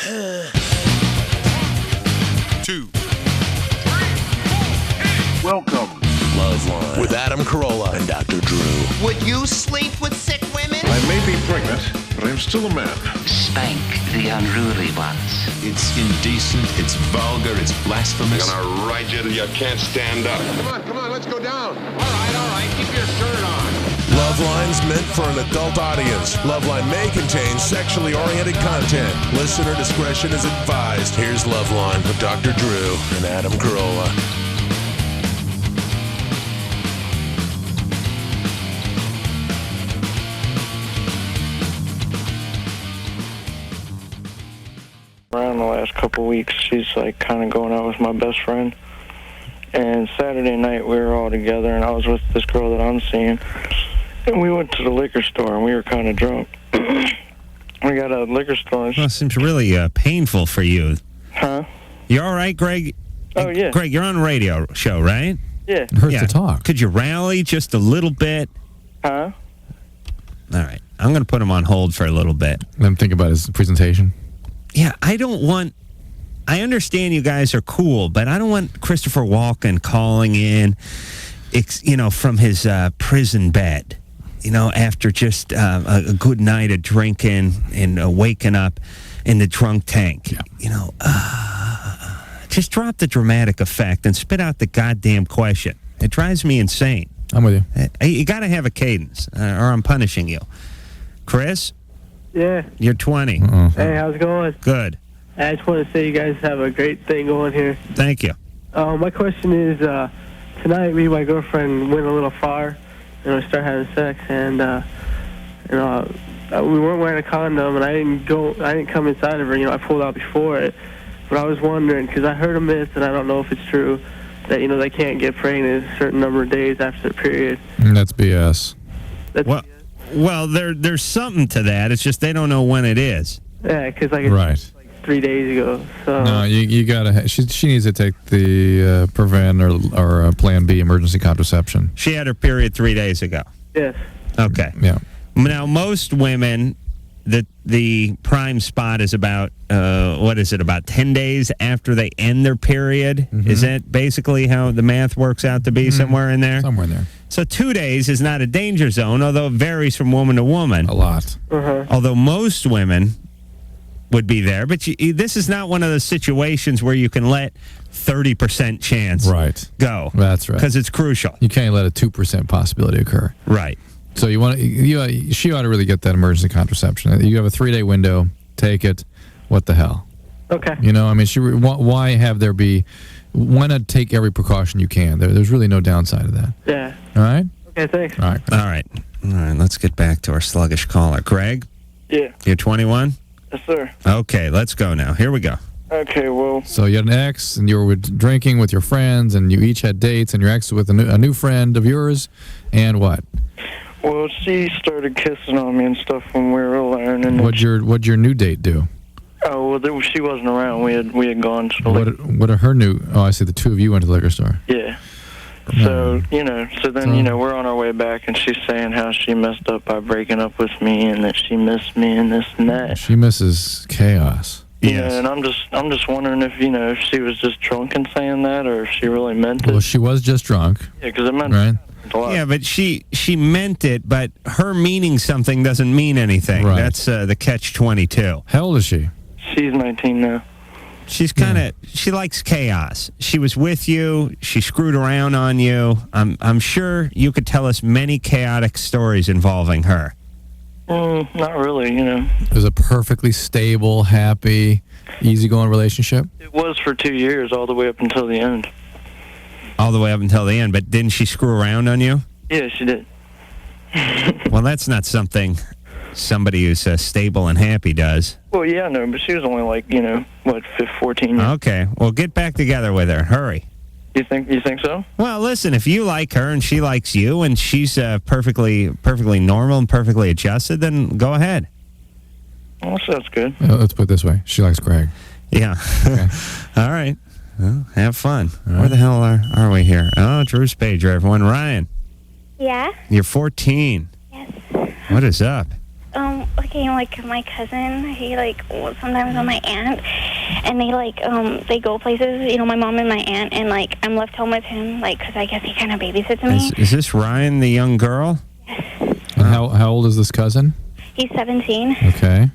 2. Welcome. LoveLine with Adam Carolla and Dr. Drew. Would you sleep with sick women? I may be pregnant, but I'm still a man. Spank the unruly ones. It's indecent, it's vulgar, it's blasphemous. I'm gonna ride you till you can't stand up. Come on, let's go down. All right, keep your shirt on. LoveLine's meant for an adult audience. LoveLine may contain sexually oriented content. Listener discretion is advised. Here's LoveLine with Dr. Drew and Adam Carolla. Around the last couple of weeks, she's like kind of going out with my best friend. And Saturday night, we were all together, and I was with this girl that I'm seeing. And we went to the liquor store, and we were kind of drunk. We got a liquor store. Well, it seems really painful for you. Huh? You all right, Greg? Oh, yeah. Greg, you're on a radio show, right? Yeah. It hurts to talk. Could you rally just a little bit? Huh? All right. I'm going to put him on hold for a little bit. Let him think about his presentation. Yeah, I understand you guys are cool, but I don't want Christopher Walken calling in, from his prison bed, after just a good night of drinking and waking up in the drunk tank. Yeah. Just drop the dramatic effect and spit out the goddamn question. It drives me insane. I'm with you. You got to have a cadence, or I'm punishing you. Chris? Yeah. You're 20. Uh-oh. Hey, how's it going? Good. I just want to say you guys have a great thing going here. Thank you. My question is, tonight me and my girlfriend went a little far, and we started having sex, and we weren't wearing a condom, and I didn't come inside of her. I pulled out before it, but I was wondering because I heard a myth, and I don't know if it's true, that they can't get pregnant a certain number of days after their period. That's BS. Well, there's something to that. It's just they don't know when it is. Yeah, because it's Right. 3 days ago. So No, you gotta. She needs to take the Prevent or Plan B emergency contraception. She had her period 3 days ago. yes. Okay. Yeah. Now, most women, the prime spot is about, about 10 days after they end their period? Mm-hmm. Is that basically how the math works out to be, somewhere in there? Somewhere in there. So 2 days is not a danger zone, although it varies from woman to woman. A lot. Uh-huh. Although most women would be there. But this is not one of those situations where you can let 30% chance Right. go. That's right. Because it's crucial. You can't let a 2% possibility occur. Right. So she ought to really get that emergency contraception. You have a 3-day window. Take it. What the hell? Okay. Why have there be? Why not take every precaution you can? There's really no downside to that. Yeah. All right. Okay, thanks. All right. All right. Let's get back to our sluggish caller. Greg? Yeah. You're 21? Yes, sir. Okay, let's go now. Here we go. Okay, well, So you had an ex, and you were drinking with your friends, and you each had dates, and your ex was with a new friend of yours, and what? well, she started kissing on me and stuff when we were alone. And What'd your new date do? she wasn't around. We had gone to the liquor. What are her new? Oh, I see. The two of you went to the liquor store. Yeah. So, we're on our way back, and she's saying how she messed up by breaking up with me and that she missed me and this and that. She misses chaos. Yes. And I'm just wondering if she was just drunk and saying that, or if she really meant it. Well, she was just drunk. Yeah, because it meant Right. a lot. Yeah, but she meant it, but her meaning something doesn't mean anything. Right. That's the catch-22. How old is she? She's 19 now. She's she likes chaos. She was with you. She screwed around on you. I'm sure you could tell us many chaotic stories involving her. Not really, It was a perfectly stable, happy, easygoing relationship. It was for 2 years, all the way up until the end. All the way up until the end, but didn't she screw around on you? Yeah, she did. Well, that's not something somebody who's stable and happy does. Well, yeah, no, but she was only 14 years. Okay, well, get back together with her. Hurry. You think so? Well, listen, if you like her and she likes you and she's perfectly normal and perfectly adjusted, then go ahead. Well, sounds good. Let's put it this way. She likes Greg. Yeah. Okay. All right. Well, have fun. Right. Where the hell are we here? Oh, Drew's pager, everyone. Ryan. Yeah? You're 14. Yes. What is up? okay, like my cousin, he like sometimes with my aunt, and they like they go places, my mom and my aunt, and like I'm left home with him, like, because I guess he kind of babysits me. Is this Ryan, the young girl? And how old is this cousin? He's 17. Okay.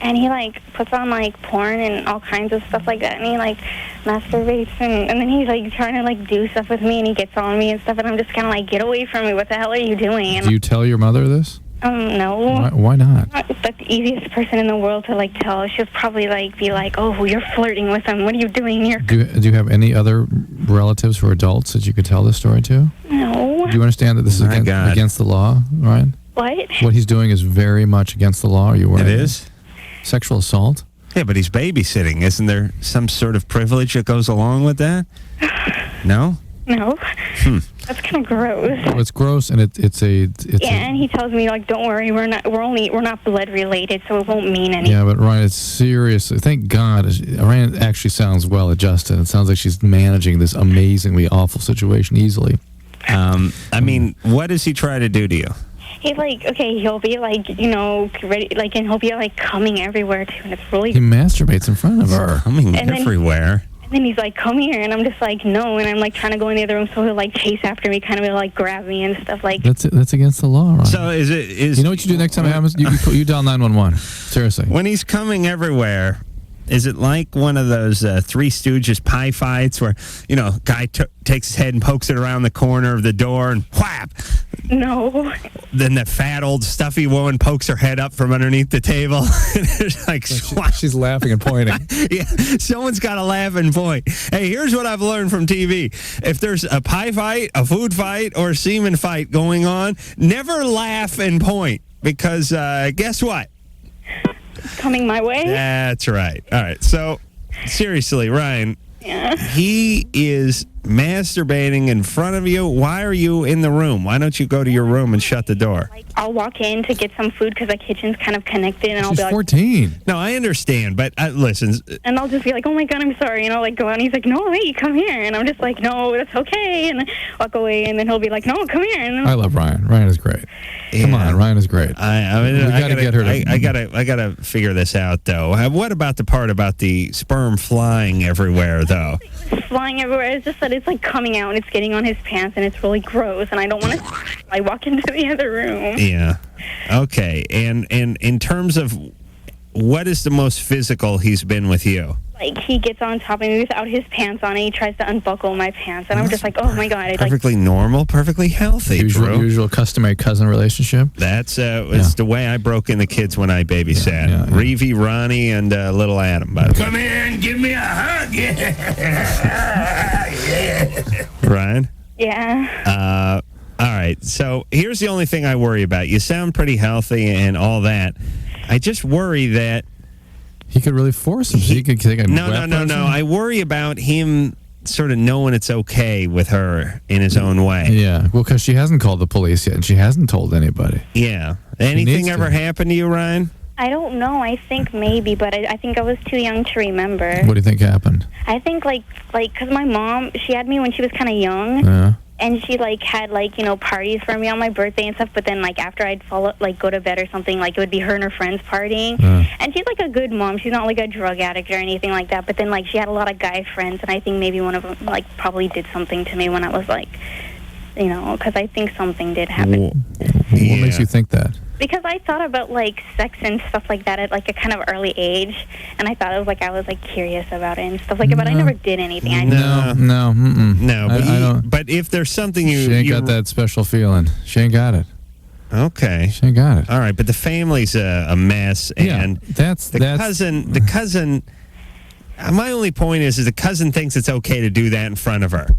And he like puts on like porn and all kinds of stuff like that, and he like masturbates, and then he's like trying to like do stuff with me, and he gets on me and stuff, and I'm just kind of like, get away from me, what the hell are you doing? And do you tell your mother this? No. Why not? That's the easiest person in the world to like tell. She'll probably like be like, oh, you're flirting with him, what are you doing here? Do you have any other relatives who are adults that you could tell this story to? No. Do you understand that this is against the law, Ryan? What? What he's doing is very much against the law. Are you aware? It is? Sexual assault? Yeah, but he's babysitting. Isn't there some sort of privilege that goes along with that? No? No. That's kind of gross. Well, it's gross, and it's and he tells me like, don't worry, we're not blood related, so it won't mean anything. Yeah, but Ryan, it's serious. Thank God, Ryan actually sounds well adjusted. It sounds like she's managing this amazingly awful situation easily. I mean, what does he try to do to you? He's like, okay, he'll be like, ready, like, and he'll be like coming everywhere too, and it's really. He masturbates in front of her. Coming everywhere. And then he's like, come here, and I'm just like, no, and I'm like trying to go in the other room, so he'll like chase after me, kind of like grab me and stuff like. That's against the law, right? So is you know what you do next time it happens? You dial 911. Seriously. When he's coming everywhere, is it like one of those Three Stooges pie fights where, guy takes his head and pokes it around the corner of the door and whap? No. Then the fat old stuffy woman pokes her head up from underneath the table. And there's like she's laughing and pointing. Yeah, someone's got to laugh and point. Hey, here's what I've learned from TV. If there's a pie fight, a food fight, or a semen fight going on, never laugh and point, because guess what? Coming my way. That's right. All right. So, seriously, Ryan. Yeah. He is masturbating in front of you. Why are you in the room? Why don't you go to your room and shut the door? Like, I'll walk in to get some food because the kitchen's kind of connected, and I'll be like, 14. No, I understand, but listen. And I'll just be like, oh my God, I'm sorry, like go out, and he's like, no, wait, come here, and I'm just like, no, that's okay, and walk away, and then he'll be like, no, come here. And then I love Ryan. Ryan is great. Yeah. Come on, Ryan is great. I gotta get her. I gotta figure this out, though. What about the part about the sperm flying everywhere, though? Flying everywhere. It's just that it's like coming out and it's getting on his pants, and it's really gross, and I don't want to like walk into the other room. Yeah. Okay. And in terms of what is the most physical he's been with you? Like, he gets on top of me without his pants on, and he tries to unbuckle my pants, and I'm just like, oh my God. Perfectly normal, perfectly healthy. Usual customary cousin relationship. That's it's the way I broke in the kids when I babysat. Yeah. Reevy, Ronnie, and little Adam, by the way. Come here and give me a hug. Ryan? Yeah. All right. So here's the only thing I worry about. You sound pretty healthy and all that. I just worry that he could really force him. He could take a No. I worry about him sort of knowing it's okay with her in his own way. Yeah. Well, because she hasn't called the police yet, and she hasn't told anybody. Yeah. Anything ever happened to you, Ryan? I don't know. I think maybe, but I think I was too young to remember. What do you think happened? I think, like, because my mom, she had me when she was kind of young. Yeah. And she, like, had, like, parties for me on my birthday and stuff. But then, like, after I'd go to bed or something, like, it would be her and her friends partying. And she's, like, a good mom. She's not, like, a drug addict or anything like that. But then, like, she had a lot of guy friends. And I think maybe one of them, like, probably did something to me when I was, like, because I think something did happen. What makes you think that? Because I thought about, like, sex and stuff like that at, like, a kind of early age. And I thought it was, like, I was, like, curious about it and stuff like that. But I never did anything. No. But if there's something she ain't got that special feeling. She ain't got it. Okay. She ain't got it. All right, but the family's a mess. And the cousin... My only point is the cousin thinks it's okay to do that in front of her.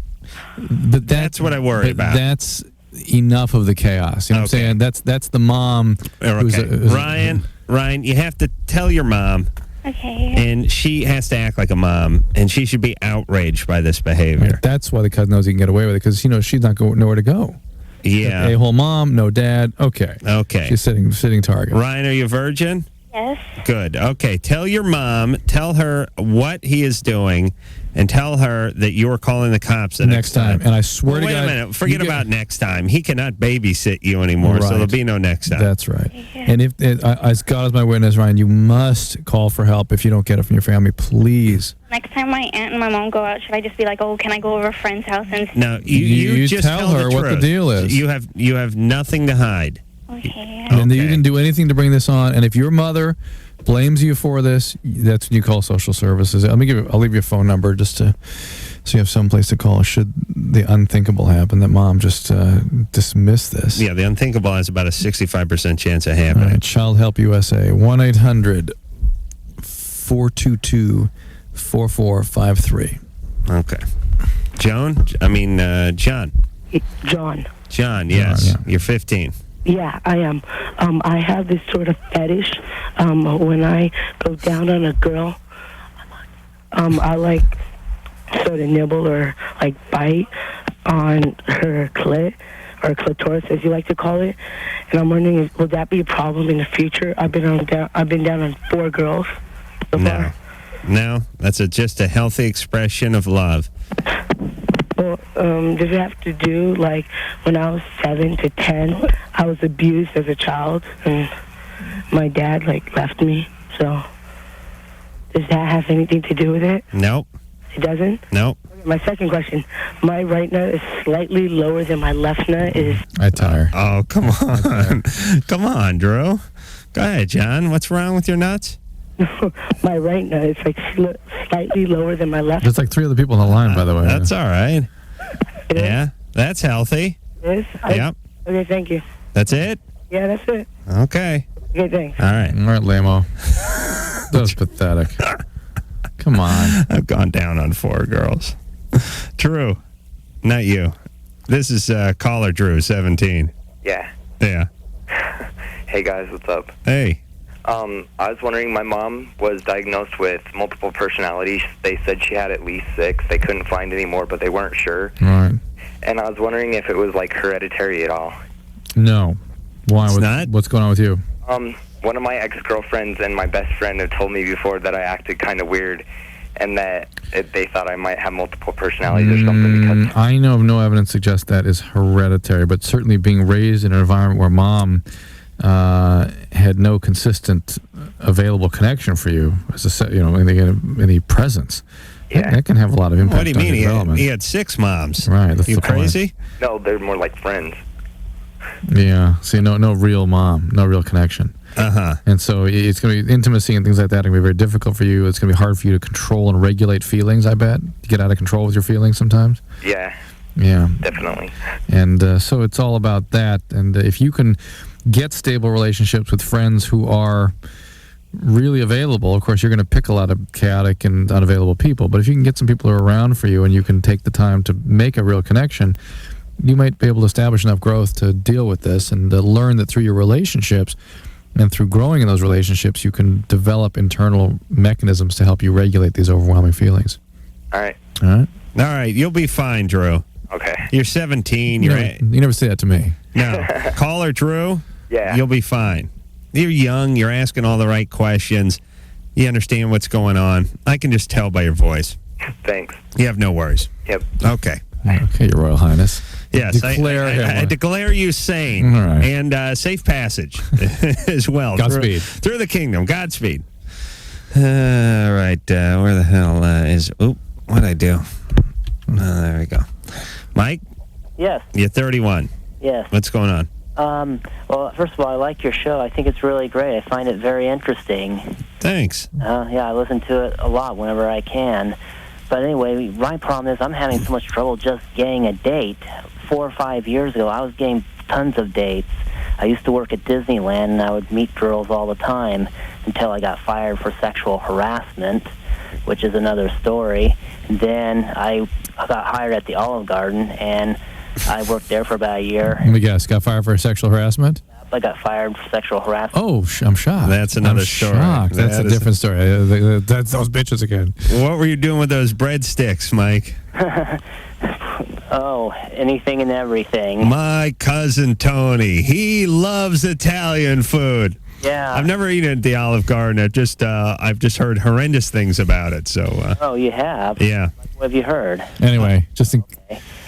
But that's what I worry about. That's enough of the chaos. You know what I'm saying? That's the mom. Okay. Ryan, you have to tell your mom. Okay. And she has to act like a mom, and she should be outraged by this behavior. Right. That's why the cousin knows he can get away with it, because she's not going nowhere to go. Yeah. A whole mom, no dad. Okay. Okay. She's sitting target. Ryan, are you a virgin? Yes. Good. Okay. Tell your mom, tell her what he is doing, and tell her that you are calling the cops the next time. And I swear to God. Wait a minute. Forget about next time. He cannot babysit you anymore, so there'll be no next time. That's right. And if as God is my witness, Ryan, you must call for help if you don't get it from your family, please. Next time my aunt and my mom go out, should I just be like, oh, can I go over a friend's house? And No, you just tell her the what the truth. deal is. You have nothing to hide. Okay. And you didn't do anything to bring this on. And if your mother blames you for this, that's when you call social services. I'll leave you a phone number just so you have some place to call should the unthinkable happen, that mom just dismiss this. Yeah, the unthinkable has about a 65% chance of happening. All right, Child Help USA, 1-800-422-4453. Okay. John? John, yes. Yeah. You're 15. Yeah, I am. I have this sort of fetish. When I go down on a girl, I like sort of nibble or like bite on her clit, or clitoris, as you like to call it. And I'm wondering, will that be a problem in the future? I've been down on 4 girls so far. No, that's just a healthy expression of love. Well, does it have to do, like, when I was 7 to 10, I was abused as a child, and my dad, like, left me, so does that have anything to do with it? Nope. It doesn't? Nope. My second question, my right nut is slightly lower than my left nut. I tire. Oh, come on. Come on, Drew. Go ahead, John. What's wrong with your nuts? My right nut is, like, slightly lower than my left. There's like 3 other people on the line, by the way. That's all right. Yeah, that's healthy. It is? Yep. Okay, thank you. That's it? Yeah, that's it. Okay. Okay, thanks. All right. All right, lame-o. That was pathetic. Come on. I've gone down on 4 girls. Drew, not you. This is caller Drew, 17. Yeah. Yeah. Hey, guys, what's up? Hey. I was wondering, my mom was diagnosed with multiple personalities. They said she had at least 6. They couldn't find any more, but they weren't sure. Right. And I was wondering if it was, like, hereditary at all. No. Why? It's not? What's going on with you? One of my ex-girlfriends and my best friend have told me before that I acted kind of weird and that they thought I might have multiple personalities or something. Because I know of no evidence suggests that is hereditary, but certainly being raised in an environment where mom had no consistent available connection for you, as any presence. Yeah. That can have a lot of impact. What do you mean? On development. He had 6 moms. Right. That's you the point. crazy? No, they're more like friends. Yeah. See, no real mom, no real connection. Uh-huh. And so it's going to be intimacy and things like that are going to be very difficult for you. It's going to be hard for you to control and regulate feelings, I bet. You get out of control with your feelings sometimes. Yeah. Yeah. Definitely. And so it's all about that. And if you can get stable relationships with friends who are really available, of course, you're going to pick a lot of chaotic and unavailable people. But if you can get some people who are around for you and you can take the time to make a real connection, you might be able to establish enough growth to deal with this and learn that through your relationships and through growing in those relationships, you can develop internal mechanisms to help you regulate these overwhelming feelings. All right. All right? All right. You'll be fine, Drew. Okay. You're 17. You never say that to me. No. Caller Drew? Yeah. You'll be fine. You're young. You're asking all the right questions. You understand what's going on. I can just tell by your voice. Thanks. You have no worries. Yep. Okay. Okay, Your Royal Highness. Yes, Declare I declare you sane. All right. And safe passage as well. Godspeed. Through the kingdom. Godspeed. All right. Where the hell is... Oop, what'd I do? There we go. Mike? Yes. You're 31. Yes. What's going on? Well, first of all, I like your show. I think it's really great. I find it very interesting. Thanks. Yeah, I listen to it a lot whenever I can. But anyway, my problem is I'm having so much trouble just getting a date. 4 or 5 years ago, I was getting tons of dates. I used to work at Disneyland, and I would meet girls all the time until I got fired for sexual harassment, which is another story. And then I got hired at the Olive Garden, and I worked there for about a year. Let me guess. Got fired for sexual harassment? I got fired for sexual harassment. Oh, I'm shocked. That's another I'm story. Shocked. That's a different story. That's those bitches again. What were you doing with those breadsticks, Mike? Oh, anything and everything. My cousin Tony. He loves Italian food. Yeah. I've never eaten at the Olive Garden. I've just heard horrendous things about it. So. Oh, you have? Yeah. What have you heard? Anyway, just in...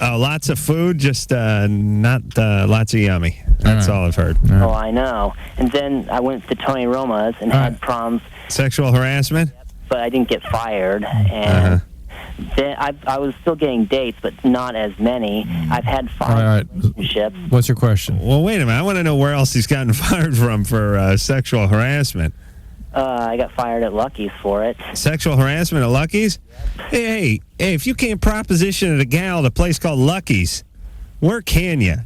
lots of food, just not lots of yummy. That's all I've heard. Oh, I know. And then I went to Tony Roma's and had proms. Sexual harassment? But I didn't get fired. And then I was still getting dates, but not as many. I've had 5 relationships. What's your question? Well, wait a minute. I want to know where else he's gotten fired from for sexual harassment. I got fired at Lucky's for it. Sexual harassment at Lucky's? Hey, if you can't proposition at a gal at a place called Lucky's, where can you?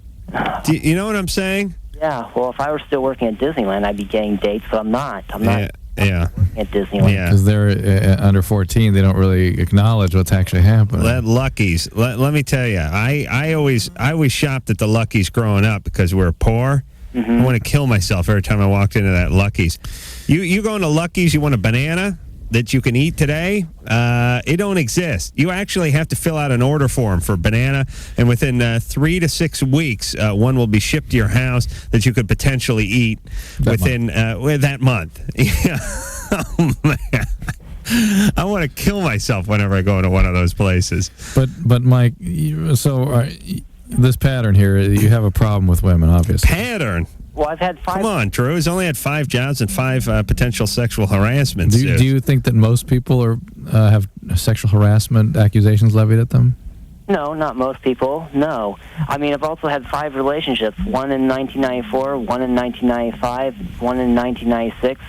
You know what I'm saying? Yeah, well, if I were still working at Disneyland, I'd be getting dates, but I'm not. I'm not working at Disneyland. Yeah. Because they're under 14, they don't really acknowledge what's actually happening. Let Lucky's. Let me tell you, I always shopped at the Lucky's growing up because we were poor. I want to kill myself every time I walked into that Lucky's. You go into Lucky's, you want a banana that you can eat today? It don't exist. You actually have to fill out an order form for banana, and within 3 to 6 weeks, one will be shipped to your house that you could potentially eat within that month. Yeah. Oh, man. I want to kill myself whenever I go into one of those places. But Mike, this pattern here, you have a problem with women, obviously. Pattern? Well, I've had 5. Come on, Drew. He's only had 5 jobs and 5 potential sexual harassment suits. Do you think that most people have sexual harassment accusations levied at them? No, not most people. No. I mean, I've also had 5 relationships. 1 in 1994, 1 in 1995, 1 in 1996,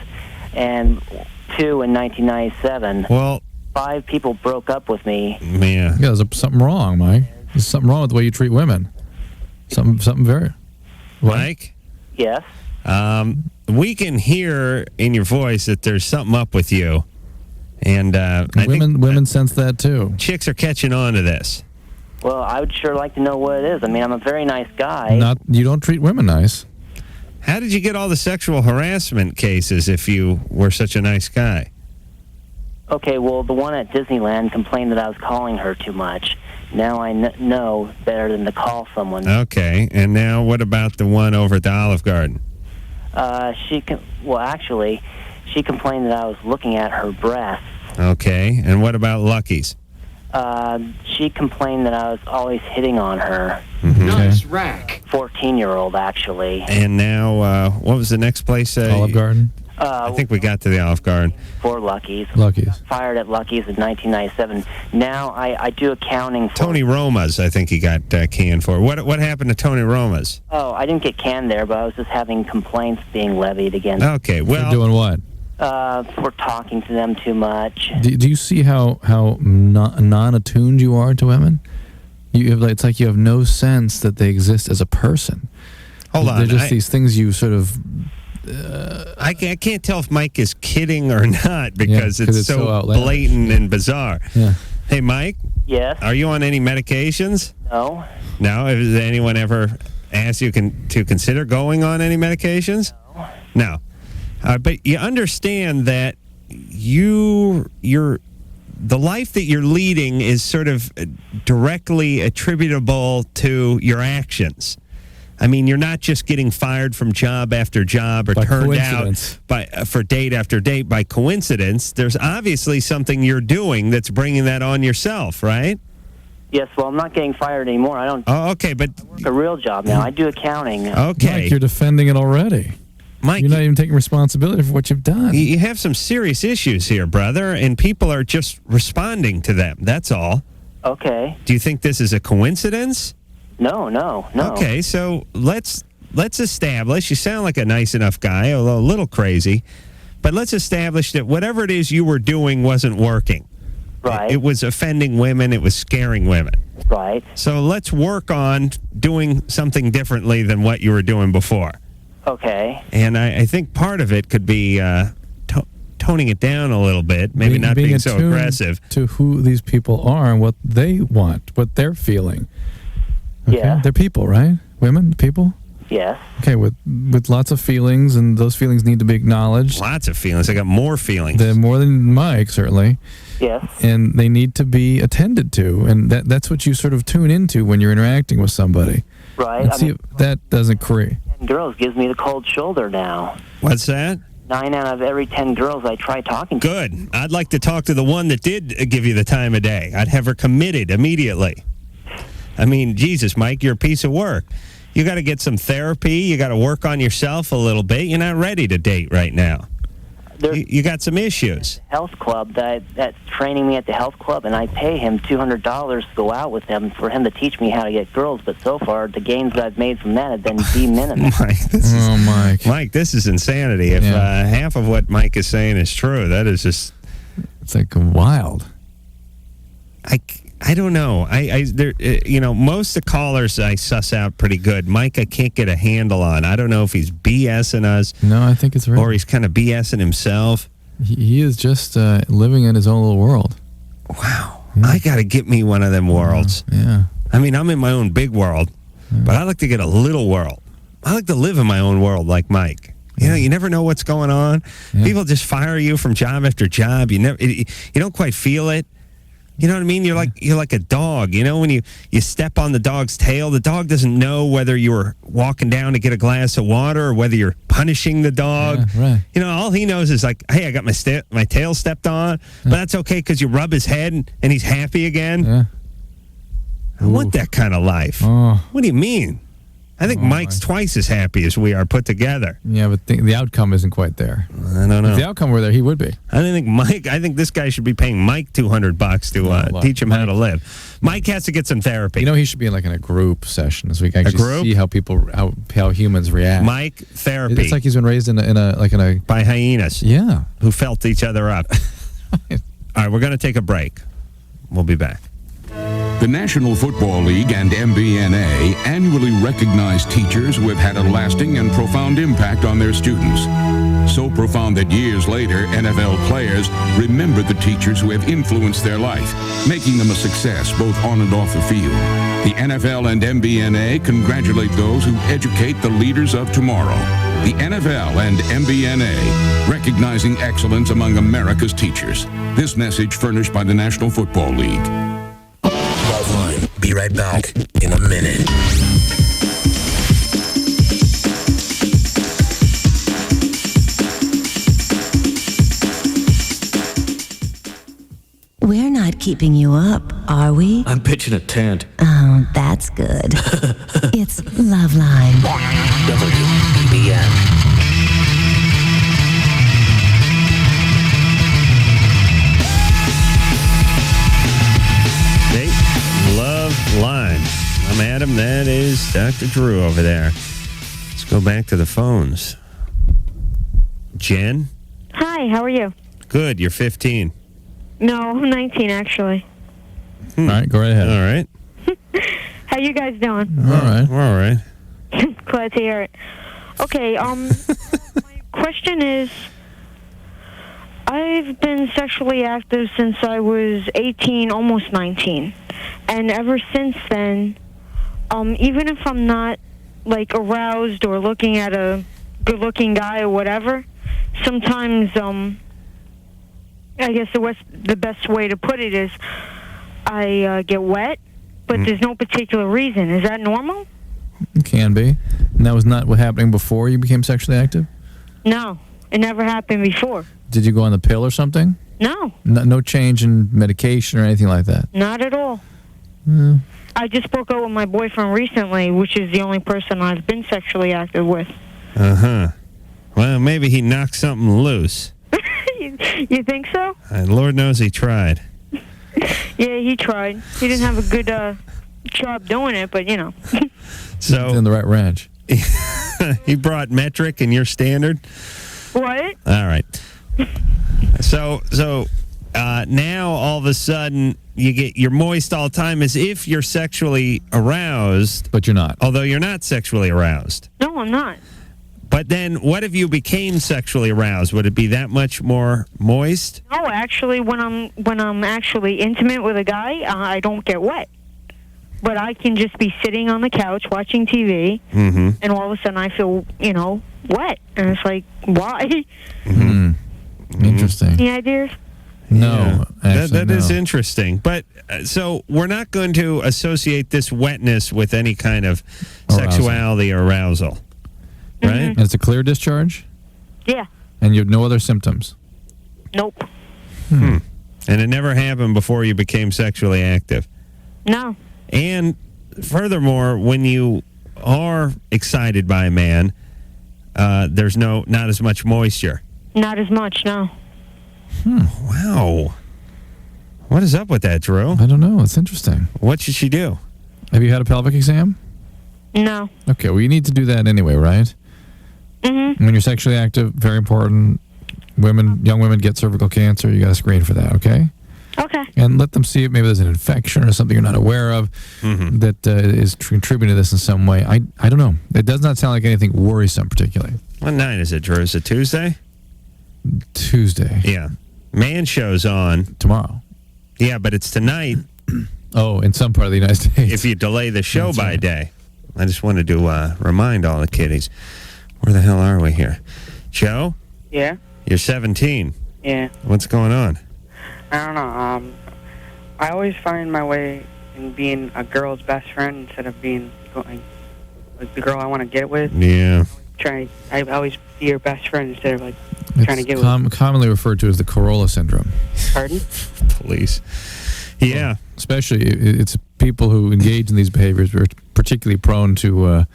and 2 in 1997. Well, 5 people broke up with me. Yeah. There's something wrong, Mike. There's something wrong with the way you treat women. Something very... What? Mike? Yes? We can hear in your voice that there's something up with you. And I think women sense that, too. Chicks are catching on to this. Well, I would sure like to know what it is. I mean, I'm a very nice guy. You don't treat women nice. How did you get all the sexual harassment cases if you were such a nice guy? Okay, well, the one at Disneyland complained that I was calling her too much. Now I know better than to call someone. Okay, and now what about the one over at the Olive Garden? She complained that I was looking at her breasts. Okay, and what about Lucky's? She complained that I was always hitting on her. Nice rack. 14-year-old, actually. And now, what was the next place? Olive Garden? I think we got to the Olive Garden. For Lucky's. Lucky's. Fired at Lucky's in 1997. Now I do accounting for... Tony Roma's, I think he got canned for. What happened to Tony Roma's? Oh, I didn't get canned there, but I was just having complaints being levied against... Okay, well... For doing what? For talking to them too much. Do you see how non-attuned you are to women? It's like you have no sense that they exist as a person. Hold on. They're just these things you sort of... I can't tell if Mike is kidding or not because it's so blatant and bizarre. Yeah. Hey, Mike? Yes? Are you on any medications? No. No? Has anyone ever asked you to consider going on any medications? No. But you understand that the life that you're leading is sort of directly attributable to your actions. I mean, you're not just getting fired from job after job or turned out for date after date by coincidence. There's obviously something you're doing that's bringing that on yourself, right? Yes, well, I'm not getting fired anymore. I don't... Oh, okay, but... I work a real job now. I do accounting. Okay. Mike, you're defending it already. Mike, you're not even taking responsibility for what you've done. You have some serious issues here, brother, and people are just responding to them. That's all. Okay. Do you think this is a coincidence? No. Okay, so let's establish, you sound like a nice enough guy, although a little crazy, but let's establish that whatever it is you were doing wasn't working. Right. It was offending women, it was scaring women. Right. So let's work on doing something differently than what you were doing before. Okay. And I think part of it could be toning it down a little bit, maybe not being so aggressive. To who these people are and what they want, what they're feeling. Okay? Yeah. They're people, right? Women, people? Yes. Okay, with lots of feelings, and those feelings need to be acknowledged. Lots of feelings. I got more feelings. They're more than Mike, certainly. Yes. And they need to be attended to, and that's what you sort of tune into when you're interacting with somebody. Right? See, that doesn't create. 10 girls gives me the cold shoulder now. What's that? 9 out of every 10 girls I try talking to. Good. I'd like to talk to the one that did give you the time of day. I'd have her committed immediately. I mean, Jesus, Mike, you're a piece of work. You got to get some therapy. You got to work on yourself a little bit. You're not ready to date right now. You got some issues. Health club that's training me at the health club, and I pay him $200 to go out with him for him to teach me how to get girls. But so far, the gains that I've made from that have been de minimis. Mike, this is insanity. If half of what Mike is saying is true, that is just... It's like wild. I don't know. Most of the callers I suss out pretty good. Mike, I can't get a handle on. I don't know if he's BSing us. No, I think it's real. Or he's kind of BSing himself. He is just living in his own little world. Wow. Yeah. I got to get me one of them worlds. Yeah. I mean, I'm in my own big world, but I like to get a little world. I like to live in my own world like Mike. You know, you never know what's going on. Yeah. People just fire you from job after job. You don't quite feel it. You know what I mean? You're like a dog. You know, when you step on the dog's tail, the dog doesn't know whether you were walking down to get a glass of water or whether you're punishing the dog. Yeah, right. You know, all he knows is like, hey, I got my tail stepped on, but that's okay because you rub his head and he's happy again. Yeah. I want that kind of life. Oh. What do you mean? I think Mike's twice as happy as we are put together. Yeah, but the outcome isn't quite there. I don't know. If the outcome were there, he would be. I think this guy should be paying Mike $200 to teach him how to live. Mike has to get some therapy. You know, he should be in a group session so we can actually see how people how humans react. Mike, therapy. It's like he's been raised by hyenas. Yeah, who felt each other up. All right, we're going to take a break. We'll be back. The National Football League and MBNA annually recognize teachers who have had a lasting and profound impact on their students. So profound that years later, NFL players remember the teachers who have influenced their life, making them a success both on and off the field. The NFL and MBNA congratulate those who educate the leaders of tomorrow. The NFL and MBNA, recognizing excellence among America's teachers. This message furnished by the National Football League. LoveLine. Be right back in a minute. We're not keeping you up, are we? I'm pitching a tent. Oh, that's good. It's LoveLine. WBBM. LoveLine. I'm Adam. That is Dr. Drew over there. Let's go back to the phones. Jen? Hi, how are you? Good. You're 15. No, I'm 19, actually. All right, go right ahead. All right. How you guys doing? All right. We're all right. Glad to hear it. Okay, my question is, I've been sexually active since I was 18, almost 19. And ever since then, even if I'm not, aroused or looking at a good-looking guy or whatever, sometimes, I guess the best way to put it is I get wet, but there's no particular reason. Is that normal? It can be. And that was not what happening before you became sexually active? No, it never happened before. Did you go on the pill or something? No. No change in medication or anything like that? Not at all. Mm. I just broke up with my boyfriend recently, which is the only person I've been sexually active with. Uh-huh. Well, maybe he knocked something loose. You think so? Lord knows he tried. Yeah, he tried. He didn't have a good job doing it, but, So in the right ranch. He brought metric and your standard? What? All right. So now all of a sudden you're moist all the time as if you're sexually aroused. But you're not. Although you're not sexually aroused. No, I'm not. But then what if you became sexually aroused? Would it be that much more moist? No, actually, when I'm actually intimate with a guy, I don't get wet. But I can just be sitting on the couch watching TV, and all of a sudden I feel, wet. And it's like, why? Mm-hmm. Interesting. Any ideas? No. Actually, that is interesting. But so we're not going to associate this wetness with any kind of sexuality or arousal, right? And it's a clear discharge? Yeah. And you have no other symptoms? Nope. And it never happened before you became sexually active? No. And furthermore, when you are excited by a man, there's not as much moisture. Not as much, no. Wow. What is up with that, Drew? I don't know. It's interesting. What should she do? Have you had a pelvic exam? No. Okay, well, you need to do that anyway, right? Mm-hmm. When you're sexually active, very important. Young women get cervical cancer. You got to screen for that, okay? Okay. And let them see if maybe there's an infection or something you're not aware of that is contributing to this in some way. I don't know. It does not sound like anything worrisome particularly. What night is it, Drew? Is it Tuesday? Tuesday. Yeah. Man show's on. Tomorrow. Yeah, but it's tonight. Oh, in some part of the United States. If you delay the show by a day. I just wanted to remind all the kiddies. Where the hell are we here? Joe? Yeah? You're 17. Yeah. What's going on? I don't know. I always find my way in being a girl's best friend instead of being like the girl I want to get with. Yeah. I always be your best friend instead of trying to get with. Commonly referred to as the Corolla syndrome. Pardon? Police. Yeah. Especially, it's people who engage in these behaviors are particularly prone to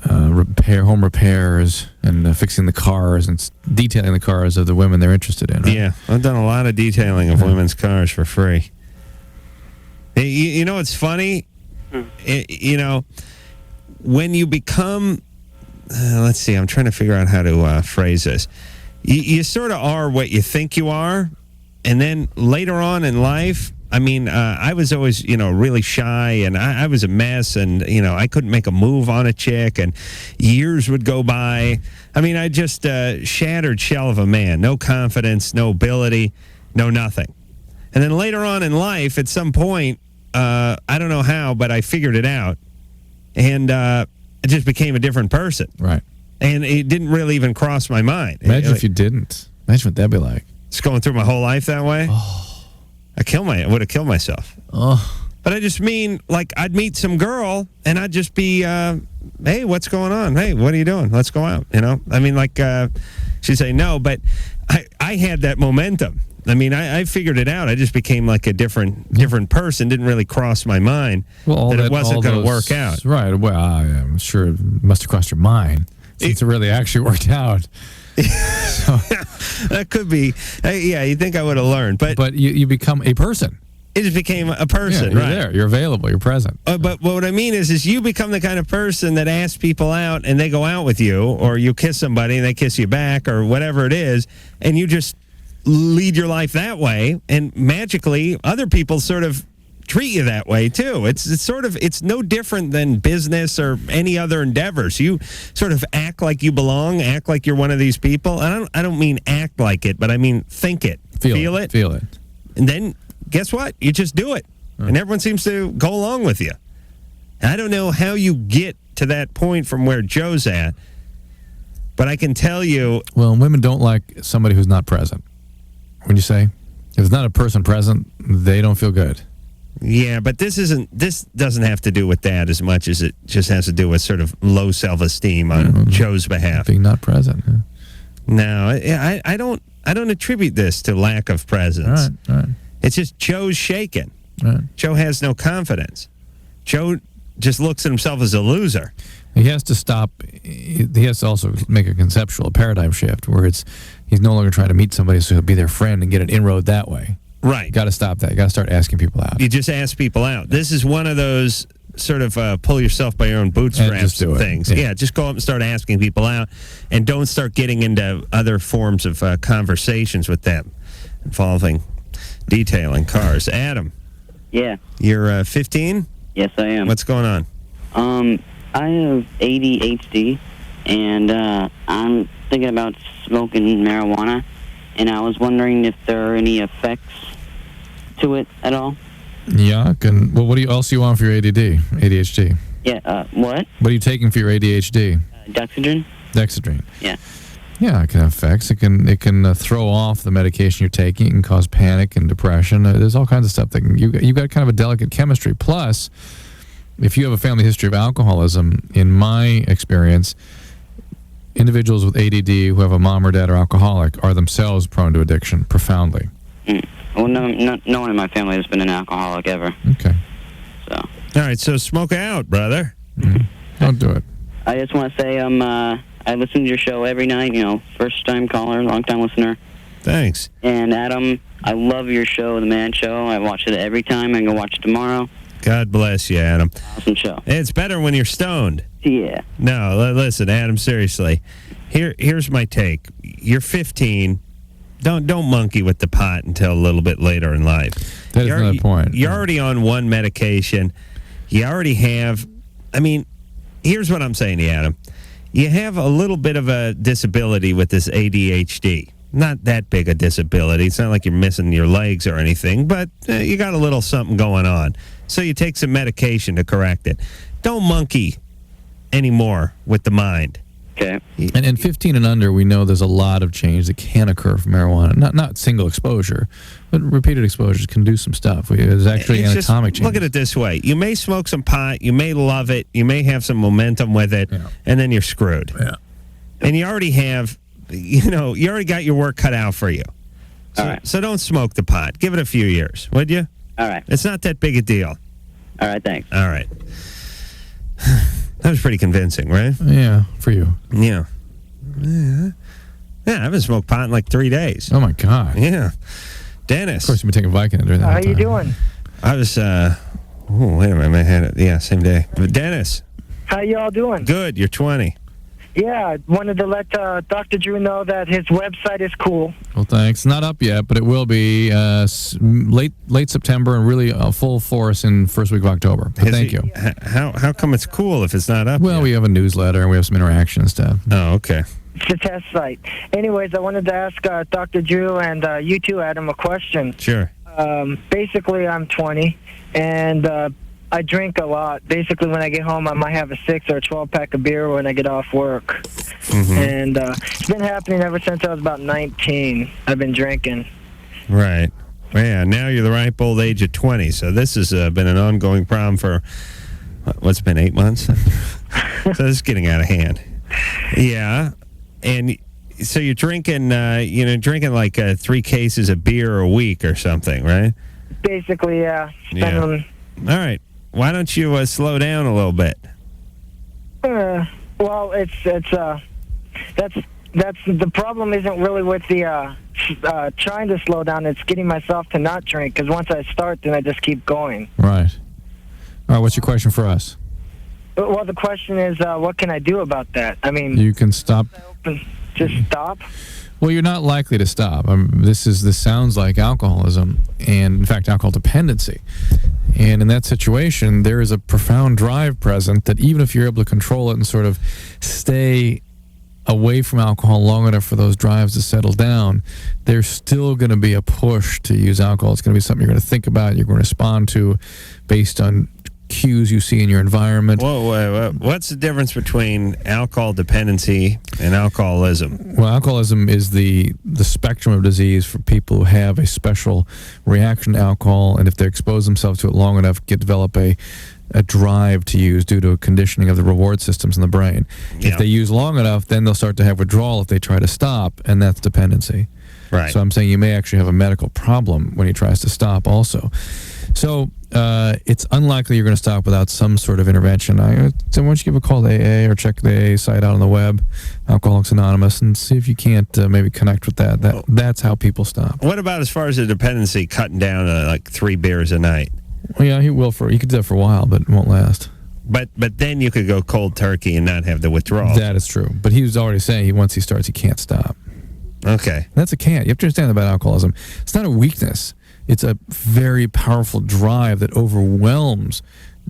home repairs and fixing the cars and detailing the cars of the women they're interested in. Right? Yeah, I've done a lot of detailing of women's cars for free. Hey, you know what's funny? When you become, let's see, I'm trying to figure out how to phrase this. You sort of are what you think you are, and then later on in life, I mean, I was always, really shy, and I was a mess, and, I couldn't make a move on a chick, and years would go by. I mean, I just shattered shell of a man. No confidence, no ability, no nothing. And then later on in life, at some point, I don't know how, but I figured it out, and I just became a different person. Right. And it didn't really even cross my mind. Imagine if you didn't. Imagine what that'd be like. Just going through my whole life that way? Oh. I would have killed myself. Oh. But I just mean, I'd meet some girl, and I'd just be, hey, what's going on? Hey, what are you doing? Let's go out, I mean, she'd say no, but I had that momentum. I mean, I figured it out. I just became a different person. Didn't really cross my mind that it wasn't going to work out. Right. Well, I'm sure it must have crossed your mind since it really actually worked out. That could be. Yeah, you think I would have learned. But you become a person. It just became a person, you're right? There. You're available. You're present. But what I mean is you become the kind of person that asks people out and they go out with you, or you kiss somebody and they kiss you back, or whatever it is, and you just lead your life that way, and magically other people sort of treat you that way too. It's no different than business or any other endeavors. You sort of act like you belong, act like you're one of these people. I don't mean act like it, but I mean think it, feel it, and then guess what? You just do it, and everyone seems to go along with you. I don't know how you get to that point from where Joe's at, but I can tell you. Well, women don't like somebody who's not present. When you say, if it's not a person present, they don't feel good. Yeah, but this doesn't have to do with that as much as it just has to do with sort of low self-esteem on Joe's behalf. Being not present. Yeah. No, I don't attribute this to lack of presence. All right. It's just Joe's shaken. Right. Joe has no confidence. Joe just looks at himself as a loser. He has to stop. He has to also make a conceptual paradigm shift where he's no longer trying to meet somebody so he'll be their friend and get an inroad that way. Right. Got to stop that. You got to start asking people out. You just ask people out. This is one of those sort of pull yourself by your own bootstraps things. Yeah, just go up and start asking people out, and don't start getting into other forms of conversations with them involving detailing cars. Adam. Yeah. You're 15? Yes, I am. What's going on? I have ADHD, and I'm thinking about smoking marijuana, and I was wondering if there are any effects to it at all. Yeah, well, what else do you want for your ADHD? Yeah, what? What are you taking for your ADHD? Dexedrine. Dexedrine. Yeah. Yeah, it can have effects. It can throw off the medication you're taking. It can cause panic and depression. There's all kinds of stuff that you've got kind of a delicate chemistry. Plus, if you have a family history of alcoholism, in my experience, individuals with ADD who have a mom or dad or alcoholic are themselves prone to addiction profoundly. Well, no one in my family has been an alcoholic ever. Okay. So. All right, so smoke out, brother. Don't do it. I just want to say I listen to your show every night. First-time caller, long-time listener. Thanks. And Adam, I love your show, The Man Show. I watch it every time. I can go watch it tomorrow. God bless you, Adam. Awesome show. It's better when you're stoned. Yeah. No, listen, Adam, seriously. Here's my take. You're 15. Don't monkey with the pot until a little bit later in life. That is another point. You're already on one medication. You already have... I mean, here's what I'm saying to you, Adam. You have a little bit of a disability with this ADHD. Not that big a disability. It's not like you're missing your legs or anything, but you got a little something going on. So you take some medication to correct it. Don't monkey anymore with the mind. Okay. And 15 and under, we know there's a lot of change that can occur from marijuana. Not single exposure, but repeated exposures can do some stuff. There's actually anatomic change. Look at it this way. You may smoke some pot. You may love it. You may have some momentum with it, and then you're screwed. Yeah. And you already have, you already got your work cut out for you. So, All right. So don't smoke the pot. Give it a few years, would you? All right. It's not that big a deal. All right, thanks. All right. That was pretty convincing, right? Yeah, for you. Yeah. Yeah, I haven't smoked pot in like 3 days. Oh, my God. Yeah. Dennis. Of course, you've been taking Vicodin during that How time. you doing? I was, wait a minute, I had it. Yeah, same day. But Dennis. How you all doing? Good, you're 20. Yeah, I wanted to let Dr. Drew know that his website is cool. Well, thanks. Not up yet, but it will be late September and really full force in first week of October. But thank you. How come it's cool if it's not up Well, yet? we have a newsletter and we have some interaction and stuff. Oh, okay. It's a test site. Anyways, I wanted to ask Dr. Drew and you too, Adam, a question. Sure. Basically, I'm 20, and I drink a lot. Basically, when I get home, I might have a 6 or a 12-pack of beer when I get off work. Mm-hmm. And it's been happening ever since I was about 19. I've been drinking. Right. Well, yeah, now you're the ripe old age of 20, so this has been an ongoing problem for, what's it been, 8 months? So this is getting out of hand. Yeah, and so you're drinking, drinking like 3 cases of beer a week or something, right? Basically, yeah. Yeah. All right. Why don't you slow down a little bit? Well, that's the problem. Isn't really with the trying to slow down. It's getting myself to not drink, because once I start, then I just keep going. Right. All right, what's your question for us? Well, the question is, what can I do about that? I mean, You can stop. Just stop. Well, you're not likely to stop. This sounds like alcoholism, and in fact, alcohol dependency. And in that situation, there is a profound drive present that even if you're able to control it and sort of stay away from alcohol long enough for those drives to settle down, there's still going to be a push to use alcohol. It's going to be something you're going to think about, you're going to respond to based on cues you see in your environment. Whoa, what's the difference between alcohol dependency and alcoholism? Well, alcoholism is the spectrum of disease for people who have a special reaction to alcohol, and if they expose themselves to it long enough, develop a drive to use due to a conditioning of the reward systems in the brain. Yeah. If they use long enough, then they'll start to have withdrawal if they try to stop, and that's dependency. Right. So I'm saying you may actually have a medical problem when he tries to stop also. So it's unlikely you're going to stop without some sort of intervention. So why don't you give a call to AA or check the AA site out on the web, Alcoholics Anonymous, and see if you can't maybe connect with that. That's how people stop. What about as far as the dependency, cutting down to like 3 beers a night? Well, yeah, he will you could do that for a while, but it won't last. But then you could go cold turkey and not have the withdrawal. That is true. But he was already saying once he starts, he can't stop. Okay. That's a can't. You have to understand about alcoholism. It's not a weakness. It's a very powerful drive that overwhelms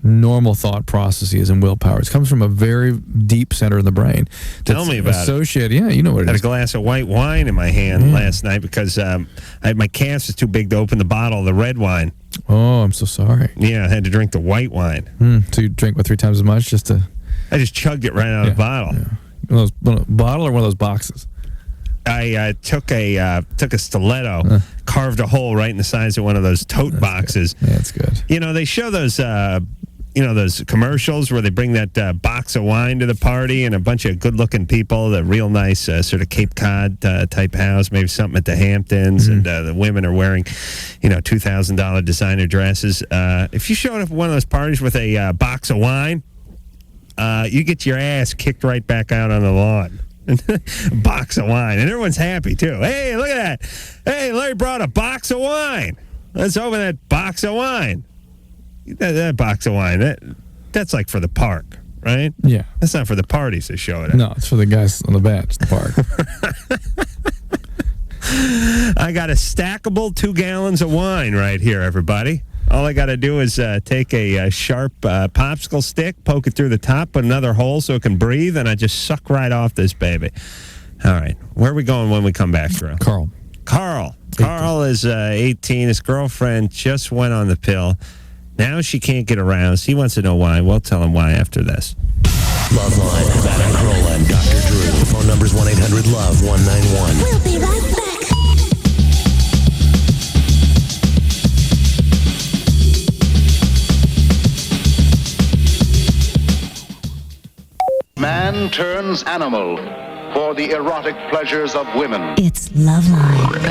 normal thought processes and willpower. It comes from a very deep center in the brain. Tell me about it. Yeah, you know what it is. I had a glass of white wine in my hand last night because my calves was too big to open the bottle of the red wine. Oh, I'm so sorry. Yeah, I had to drink the white wine. So you drink, 3 times as much just to... I just chugged it right out of the bottle. Yeah. One of those bottle or one of those boxes? I took a stiletto, carved a hole right in the size of one of those tote boxes. Good. Yeah, that's good. You know, they show those those commercials where they bring that box of wine to the party and a bunch of good-looking people, the real nice sort of Cape Cod type house, maybe something at the Hamptons, and the women are wearing, $2,000 designer dresses. If you showed up at one of those parties with a box of wine, you get your ass kicked right back out on the lawn. Box of wine. And everyone's happy, too. Hey, look at that. Hey, Larry brought a box of wine. Let's open that box of wine. That box of wine, that's like for the park, right? Yeah. That's not for the parties they show it at. No, it's for the guys on the bench, the park. I got a stackable 2 gallons of wine right here, everybody. All I got to do is take a sharp popsicle stick, poke it through the top, put another hole so it can breathe, and I just suck right off this baby. All right. Where are we going when we come back, Drew? Carl. Carl is 18. His girlfriend just went on the pill. Now she can't get aroused. He wants to know why. We'll tell him why after this. LoveLine with Adam Carolla and Dr. Drew. Phone number's 1-800-LOVE-191. We'll be right back. Man turns animal for the erotic pleasures of women. It's LoveLine.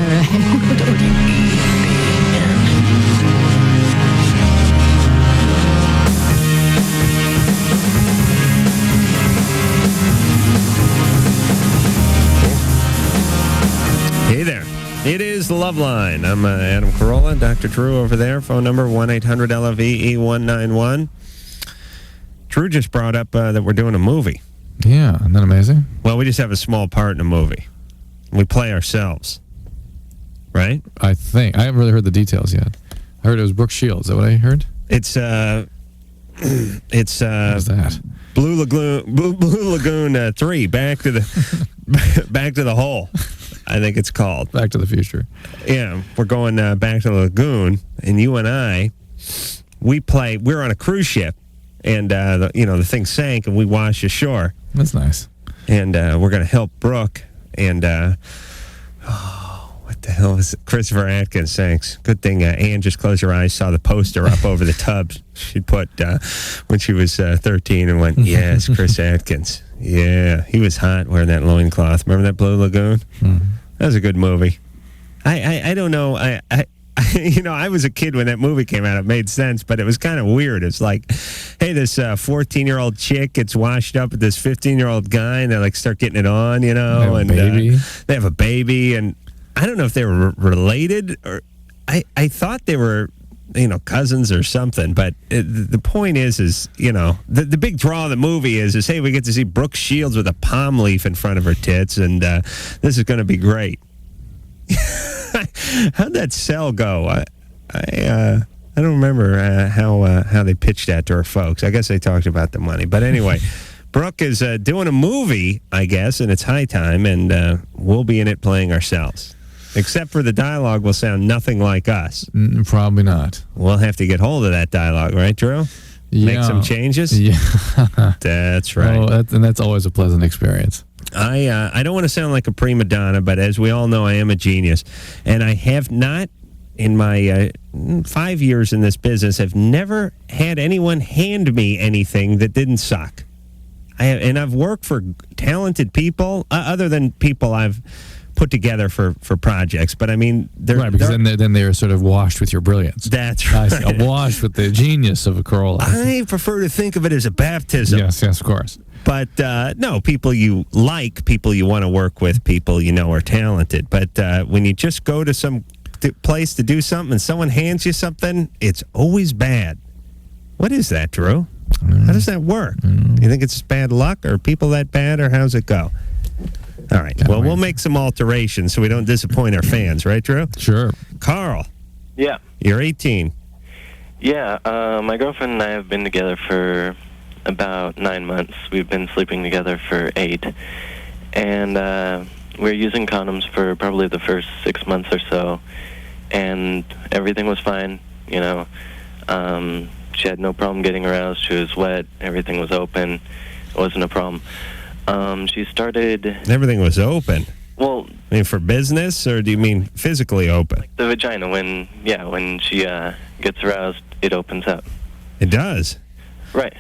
Hey there. It is the Love Line. I'm Adam Carolla, Dr. Drew over there. Phone number 1-800-LOVE-191. Drew just brought up that we're doing a movie. Yeah, isn't that amazing? Well, we just have a small part in a movie. We play ourselves. Right? I think. I haven't really heard the details yet. I heard it was Brooke Shields. Is that what I heard? It's What is that? Blue Lagoon 3, Back to the Hole. I think it's called. Back to the Future. Yeah, we're going back to the lagoon, and you and I, we're on a cruise ship, and the thing sank, and we washed ashore. That's nice. And we're going to help Brooke, and what the hell is it? Christopher Atkins, thanks. Good thing Ann just closed her eyes, saw the poster up over the tub she'd put when she was 13 and went, yes, Chris Atkins. Yeah, he was hot wearing that loincloth. Remember that Blue Lagoon? Mm-hmm. That was a good movie. I don't know. I was a kid when that movie came out. It made sense, but it was kind of weird. It's like, hey, this 14-year-old chick gets washed up with this 15-year-old guy, and they like start getting it on, They have a baby. They have a baby, and I don't know if they were related or I thought they were, cousins or something. But the point is the big draw of the movie is hey, we get to see Brooke Shields with a palm leaf in front of her tits, and this is going to be great. How'd that sell go? I don't remember how they pitched that to her folks. I guess they talked about the money. But anyway, Brooke is doing a movie, I guess, and it's high time, and we'll be in it playing ourselves. Except for the dialogue will sound nothing like us. Probably not. We'll have to get hold of that dialogue, right, Drew? Yeah. Make some changes? Yeah. That's right. Oh, that's always a pleasant experience. I don't want to sound like a prima donna, but as we all know, I am a genius. And I have not, in my 5 years in this business, have never had anyone hand me anything that didn't suck. I've worked for talented people, other than people I've put together for projects, but I mean, right, because then they're sort of washed with your brilliance. That's right. Washed with the genius of a Corolla. I prefer to think of it as a baptism. Yes, of course. But no, people you like, people you want to work with, people you know are talented. But when you just go to some place to do something and someone hands you something, it's always bad. What is that, Drew? How does that work? You think it's just bad luck, or are people that bad, or how's it go? All right. Well, we'll make some alterations so we don't disappoint our fans, right, Drew? Sure. Carl. Yeah. You're 18. Yeah. My girlfriend and I have been together for about 9 months. We've been sleeping together for 8. And we're using condoms for probably the first 6 months or so. And everything was fine, She had no problem getting aroused. She was wet. Everything was open. It wasn't a problem. She started... Everything was open. Well, I mean, for business, or do you mean physically open? The vagina, when she gets aroused, it opens up. It does? Right.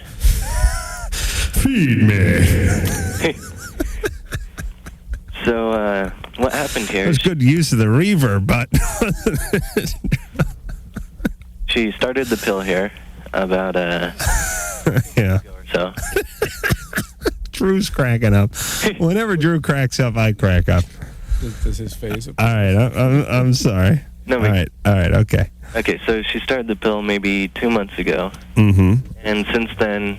Feed me. So, what happened here? It was good use of the reverb, but... She started the pill here about yeah. so. Drew's cracking up. Whenever Drew cracks up, I crack up. Does his face... All right, I'm sorry. No, all right, okay. Okay, so she started the pill maybe 2 months ago. Mm-hmm. And since then,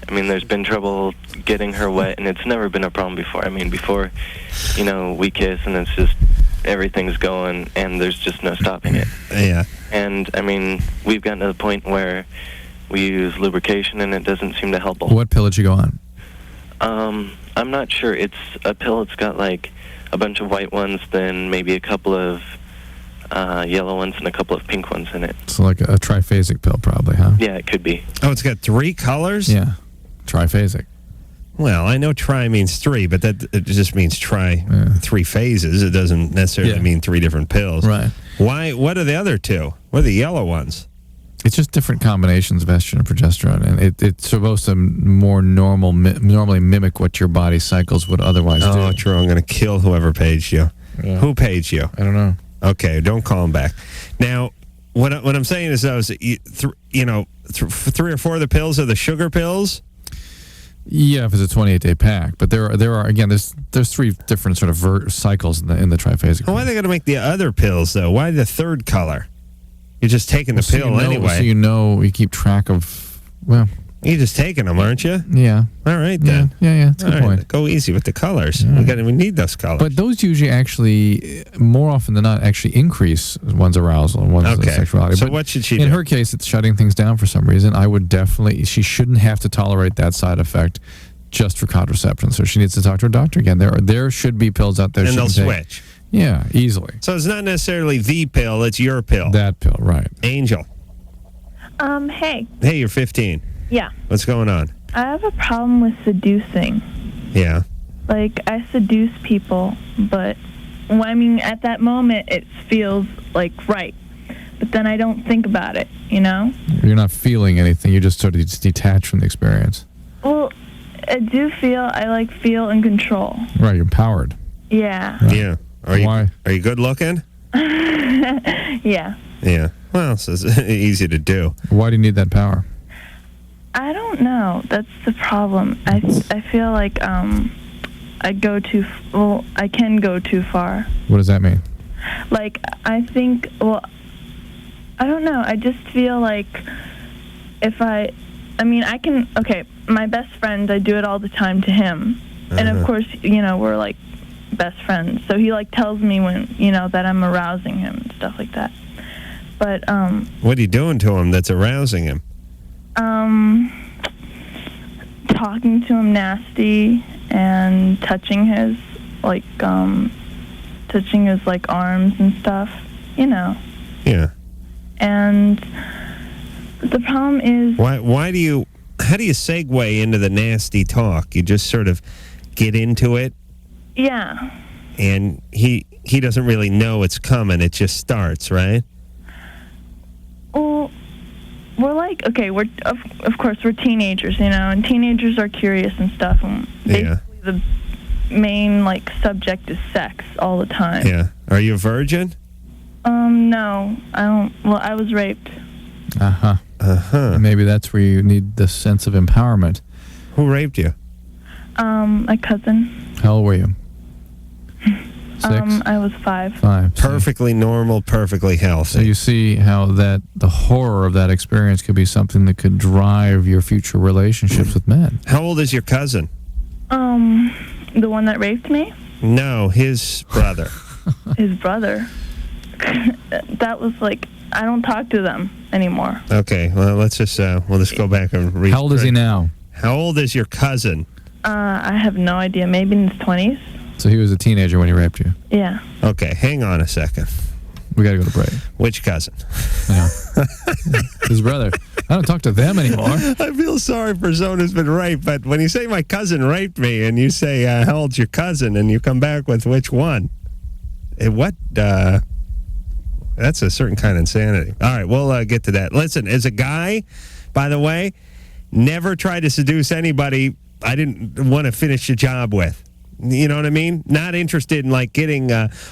I mean, there's been trouble getting her wet, and it's never been a problem before. I mean, before, we kiss, and it's just, everything's going, and there's just no stopping it. Yeah. And, I mean, we've gotten to the point where we use lubrication, and it doesn't seem to help. What pill did you go on? I'm not sure. It's a pill. It's got, like, a bunch of white ones, then maybe a couple of yellow ones and a couple of pink ones in it. So like a triphasic pill, probably, huh? Yeah, it could be. Oh, it's got 3 colors? Yeah, triphasic. Well, I know tri means 3, but it just means 3 phases. It doesn't necessarily mean 3 different pills. Right. Why? What are the other 2? What are the yellow ones? It's just different combinations of estrogen and progesterone, and it's supposed to more normally mimic what your body cycles would otherwise do. Oh, true. I'm going to kill whoever paged you. Yeah. Who paged you? I don't know. Okay, don't call him back. Now, what I'm saying is, 3 or 4 of the pills are the sugar pills. Yeah, if it's a 28-day pack, but there are again, there's 3 different sort of cycles in the triphasic. Well, why are they going to make the other pills though? Why the 3rd color? You're just taking the pill anyway. So you keep track of. Well, you're just taking them, aren't you? Yeah. All right then. Yeah. That's a good point. Go easy with the colors. We need those colors. But those usually actually, more often than not, actually increase one's arousal and one's sexuality. So but what should she do? In her case, it's shutting things down for some reason. I would definitely. She shouldn't have to tolerate that side effect just for contraception. So she needs to talk to her doctor again. There should be pills out there. And they'll take. switch. Yeah, easily. So it's not necessarily the pill, it's your pill. That pill, right. Angel. Hey. Hey, you're 15. Yeah. What's going on? I have a problem with seducing. Yeah. Like, I seduce people, but, at that moment, it feels, right. But then I don't think about it, You're not feeling anything. You're just sort of detached from the experience. Well, I do feel, feel in control. Right, you're empowered. Yeah. Right. Yeah. Are you good looking? Yeah. Yeah. Well, it's easy to do. Why do you need that power? I don't know. That's the problem. I feel like I can go too far. What does that mean? I think, I don't know. I just feel like if I can, my best friend, I do it all the time to him. And of course, we're best friends. So he tells me when, that I'm arousing him and stuff like that. But, what are you doing to him that's arousing him? Talking to him nasty and touching his, arms and stuff, Yeah. And the problem is... How do you segue into the nasty talk? You just sort of get into it? Yeah. And he doesn't really know it's coming. It just starts, right? Well, we're we're of course we're teenagers, and teenagers are curious and stuff. And basically the main subject is sex all the time. Yeah. Are you a virgin? No, I don't. Well, I was raped. Maybe that's where you need the sense of empowerment. Who raped you? My cousin. How old were you? 6? I was 5. 5. Perfectly normal, perfectly healthy. So you see how the horror of that experience could be something that could drive your future relationships with men. How old is your cousin? The one that raped me? No, his brother. His brother? That was I don't talk to them anymore. Okay, well, let's just go back and read. How old is he now? How old is your cousin? I have no idea. Maybe in his 20s. So he was a teenager when he raped you? Yeah. Okay, hang on a second. We got to go to break. Which cousin? Yeah. His brother. I don't talk to them anymore. I feel sorry for someone who's been raped, but when you say my cousin raped me and you say, how old's your cousin, and you come back with which one? What? That's a certain kind of insanity. All right, we'll get to that. Listen, as a guy, by the way, never tried to seduce anybody I didn't want to finish the job with. You know what I mean? Not interested in, like, getting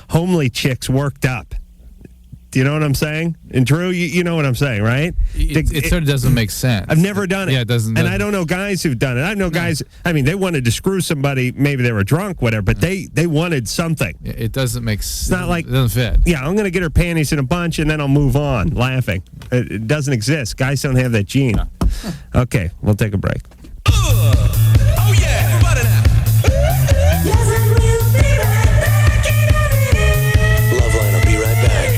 homely chicks worked up. Do you know what I'm saying? And Drew, you know what I'm saying, right? It sort of doesn't make sense. I've never done it. Yeah, it doesn't. And I don't know guys who've done it. I know guys, I mean, they wanted to screw somebody. Maybe they were drunk, whatever, but they wanted something. It doesn't make sense. It's not like, it doesn't fit. Yeah, I'm going to get her panties in a bunch and then I'll move on laughing. It doesn't exist. Guys don't have that gene. Okay, we'll take a break. Oh, yeah. Everybody now. LoveLine will be right back.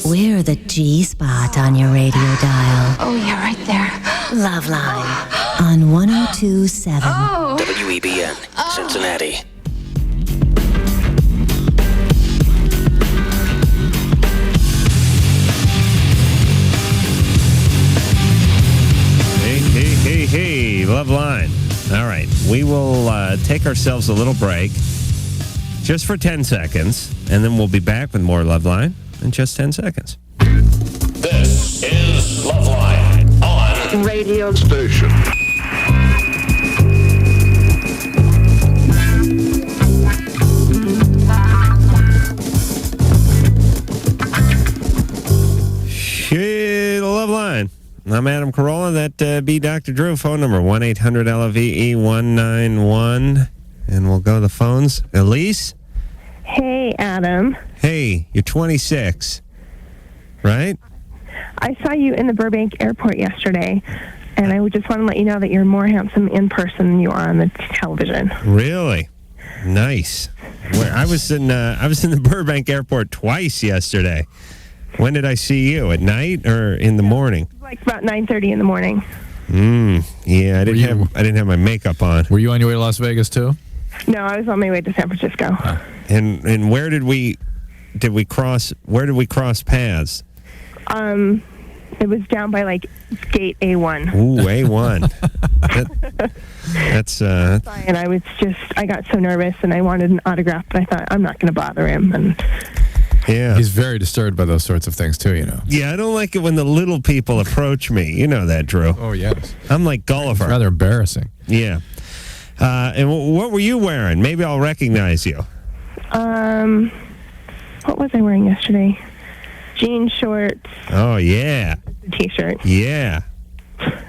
We're the G-spot on your radio dial. Oh, yeah, right there. LoveLine on 102.7. Oh. WEBN, Cincinnati. Hey, LoveLine. All right, we will take ourselves a little break just for 10 seconds, and then we'll be back with more LoveLine in just 10 seconds. This is LoveLine on Radio Station. Hey, LoveLine. I'm Adam Carolla. That be Dr. Drew. Phone number 1-800-LOVE-191. And we'll go to the phones. Elise? Hey, Adam. Hey, you're 26, right? I saw you in the Burbank airport yesterday, and I just want to let you know that you're more handsome in person than you are on the television. Really? Nice. I was in the Burbank airport twice yesterday. When did I see you? At night or in the morning? Like about 9:30 in the morning. Yeah, I didn't have my makeup on. Were you on your way to Las Vegas too? No, I was on my way to San Francisco. And where did we cross? Where did we cross paths? It was down by like gate A1. Ooh, A1. That's And I got so nervous and I wanted an autograph, but I thought I'm not going to bother him. And yeah, he's very disturbed by those sorts of things too. You know. Yeah, I don't like it when the little people approach me. You know that, Drew. Oh yes. I'm like Gulliver. It's rather embarrassing. Yeah. And what were you wearing? Maybe I'll recognize you. What was I wearing yesterday? Jean shorts. Oh yeah. T-shirt. Yeah.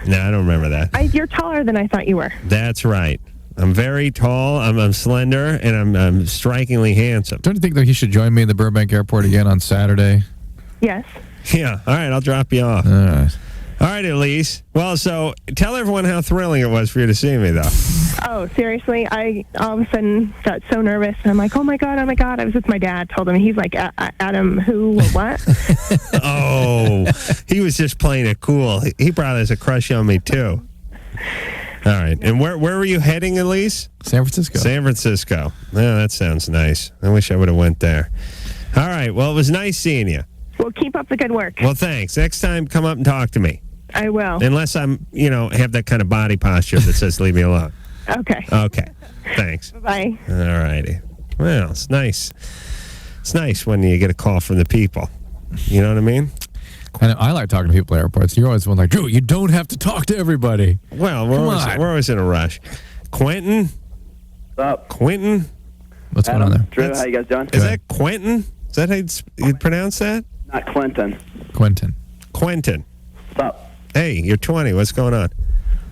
No, I don't remember that. You're taller than I thought you were. That's right. I'm very tall. I'm slender, and I'm strikingly handsome. Don't you think that he should join me in the Burbank airport again on Saturday? Yes. Yeah. All right. I'll drop you off. All right. All right, Elise. Well, so tell everyone how thrilling it was for you to see me, though. Oh, seriously? I all of a sudden got so nervous, and I'm like, oh my God. I was with my dad, told him. He's like, Adam, who, what? Oh, he was just playing it cool. He probably has a crush on me, too. All right. And where were you heading, Elise? San Francisco. San Francisco. Oh, that sounds nice. I wish I would have went there. All right. Well, it was nice seeing you. Well, keep up the good work. Well, thanks. Next time, come up and talk to me. I will. Unless I'm, have that kind of body posture that says leave me alone. Okay. Okay. Thanks. Bye. All righty. Well, it's nice. It's nice when you get a call from the people. You know what I mean? And I like talking to people at airports. You're always one like, Drew, you don't have to talk to everybody. Well, we're always in a rush. Quentin? What's up? Quentin? What's going on there? Drew, how you guys doing? Is that Quentin? Is that how you'd pronounce that? Not Clinton. Quentin. What's up? Hey, you're 20. What's going on?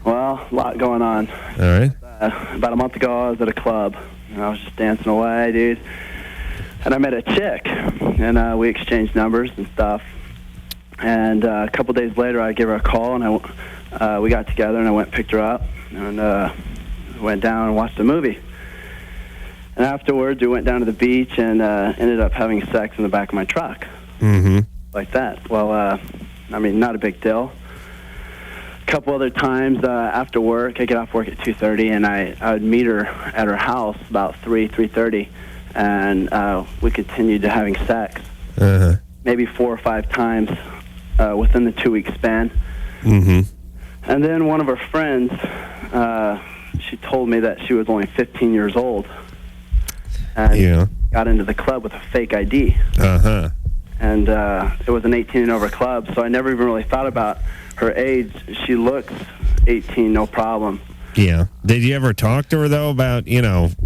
Well, a lot going on. All right. About a month ago, I was at a club. And I was just dancing away, dude. And I met a chick. And we exchanged numbers and stuff. And a couple days later, I gave her a call, and we got together, and I went and picked her up. And went down and watched a movie. And afterwards, we went down to the beach and ended up having sex in the back of my truck. Mm-hmm. Like that. Well, not a big deal. A couple other times after work, I get off work at 2:30, and I would meet her at her house about 3:30, and we continued to having sex. Uh-huh. Maybe 4 or 5 times within the 2-week span. Mm-hmm. And then one of her friends, she told me that she was only 15 years old. And got into the club with a fake ID. Uh-huh. And it was an 18 and over club, so I never even really thought about her age. She looks 18, no problem. Yeah. Did you ever talk to her, though, about,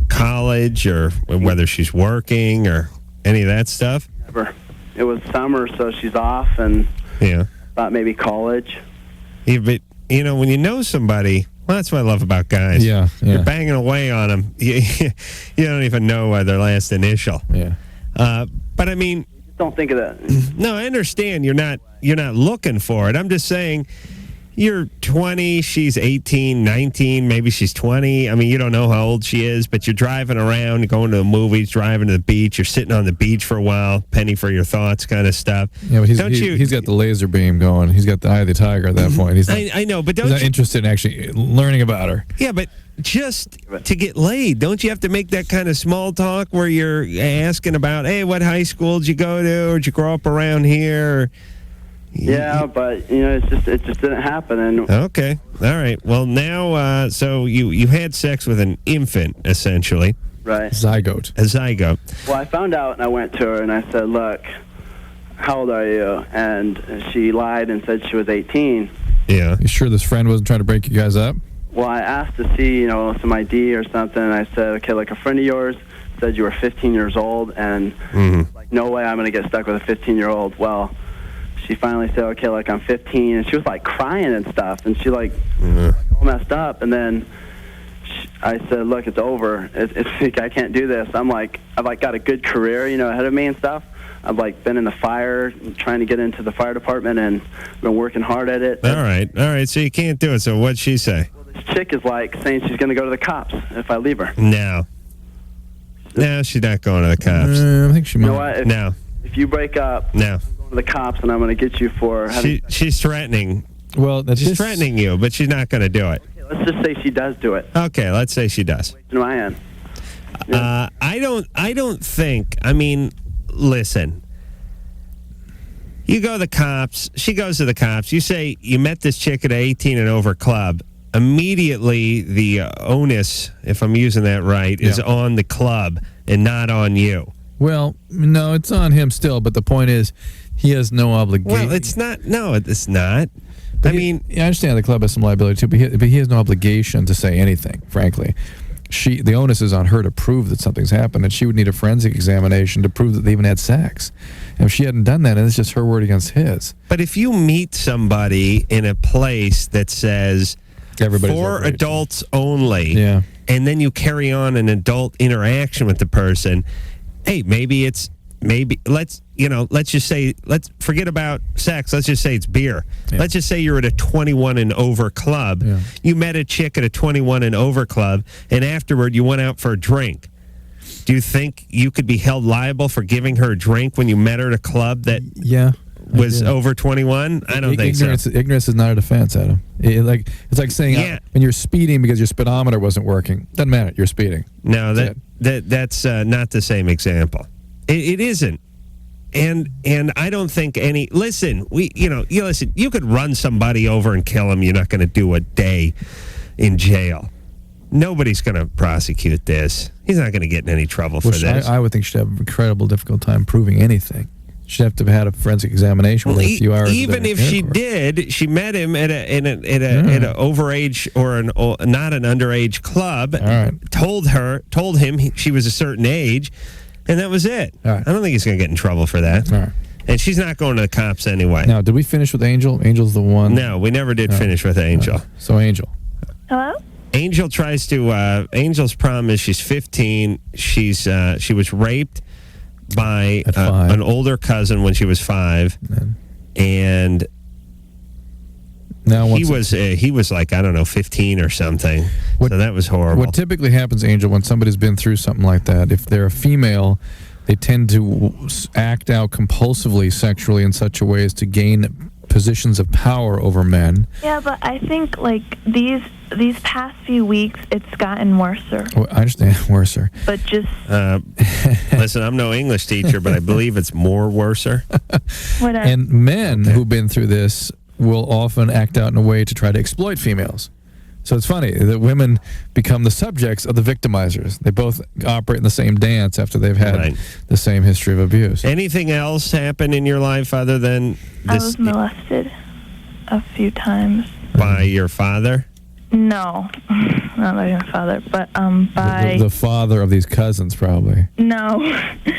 college or whether she's working or any of that stuff? Never. It was summer, so she's off, and thought maybe college. Yeah, but, when you know somebody, well, that's what I love about guys. Yeah. You're banging away on them. You don't even know their last initial. Yeah. But, I mean... Don't think of that. No, I understand you're not looking for it. I'm just saying... You're 20, she's 18, 19, maybe she's 20. I mean, you don't know how old she is, but you're driving around, going to the movies, driving to the beach. You're sitting on the beach for a while, penny for your thoughts kind of stuff. Yeah, but he's got the laser beam going. He's got the eye of the tiger at that point. He's not, I know, but he's not interested in actually learning about her. Yeah, but just to get laid, don't you have to make that kind of small talk where you're asking about, hey, what high school did you go to? Or did you grow up around here? Yeah, but it just didn't happen. And okay, all right. Well, now, so you had sex with an infant, essentially, right? A zygote. Well, I found out, and I went to her, and I said, "Look, how old are you?" And she lied and said she was 18. Yeah. You sure this friend wasn't trying to break you guys up? Well, I asked to see, some ID or something, and I said, "Okay, like a friend of yours said you were 15 years old, and like, no way I'm going to get stuck with a 15-year-old." Well. She finally said, okay, like I'm 15, and she was like crying and stuff, and she like all messed up. And then I said, look, it's over. It's like, I can't do this. I've got a good career, ahead of me and stuff. I've like been in the fire, trying to get into the fire department, and been working hard at it. All right. So you can't do it. So what'd she say? Well, this chick is like saying she's going to go to the cops if I leave her. No, she's not going to the cops. I think she might. You know what? No. If you break up, no. To the cops, and I'm going to get you for having she's threatening. Well, she's threatening you, but she's not going to do it. Okay, let's just say she does do it. Okay, let's say she does. In my end. I don't think. I mean, listen. You go to the cops. She goes to the cops. You say you met this chick at an 18 and over club. Immediately, the onus, if I'm using that right, is on the club and not on you. Well, no, it's on him still. But the point is, he has no obligation. Well, it's not. No, it's not. I understand the club has some liability too, but he has no obligation to say anything. Frankly, the onus is on her to prove that something's happened, and she would need a forensic examination to prove that they even had sex. And if she hadn't done that, then it's just her word against his. But if you meet somebody in a place that says for adults only, and then you carry on an adult interaction with the person, hey, let's just say, let's forget about sex. Let's just say it's beer. Yeah. Let's just say you're at a 21 and over club. Yeah. You met a chick at a 21 and over club, and afterward you went out for a drink. Do you think you could be held liable for giving her a drink when you met her at a club that was over 21? I don't think so. Ignorance is not a defense, Adam. It's like saying when you're speeding because your speedometer wasn't working. Doesn't matter. You're speeding. No, that's not the same example. It isn't. And I don't think any. Listen, you could run somebody over and kill him. You're not going to do a day in jail. Nobody's going to prosecute this. He's not going to get in any trouble for this. I would think she'd have an incredible difficult time proving anything. She'd have to have had a forensic examination within a few hours. Even if she did, she met him at an overage or not an underage club. All right. Told him she was a certain age, and that was it. All right. I don't think he's going to get in trouble for that. All right. And she's not going to the cops anyway. Now, did we finish with Angel? Angel's the one. No, we never did finish with Angel. Right. So Angel. Hello? Angel tries to. Angel's problem is she's 15. She was raped by an older cousin when she was 5, and now he was like, I don't know, 15 or something. So that was horrible. What typically happens, Angel, when somebody's been through something like that, if they're a female, they tend to act out compulsively sexually in such a way as to gain positions of power over men. Yeah, but I think like these past few weeks, it's gotten worse. Well, I understand, worser. But just listen, I'm no English teacher, but I believe it's more worser. whatever. And men who've been through this will often act out in a way to try to exploit females. So it's funny that women become the subjects of the victimizers. They both operate in the same dance after they've had the same history of abuse. Anything else happen in your life other than I this? was molested a few times. By your father? No, not by my father, but by The father of these cousins, probably. no,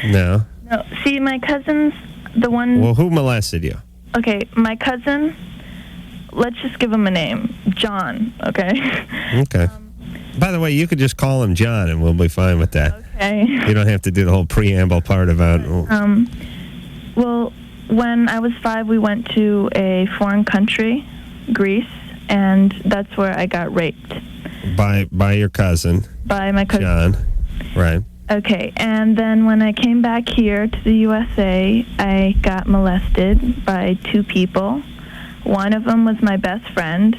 No. no. See, my cousins, the one. Well, who molested you? Okay, my cousin. Let's just give him a name, John. Okay. Okay. By the way, you could just call him John, and we'll be fine with that. Okay. You don't have to do the whole preamble part about. Well, when I was 5, we went to a foreign country, Greece, and that's where I got raped By your cousin. by my cousin. John. Right. Okay, and then when I came back here to the USA, I got molested by 2 people. One of them was my best friend,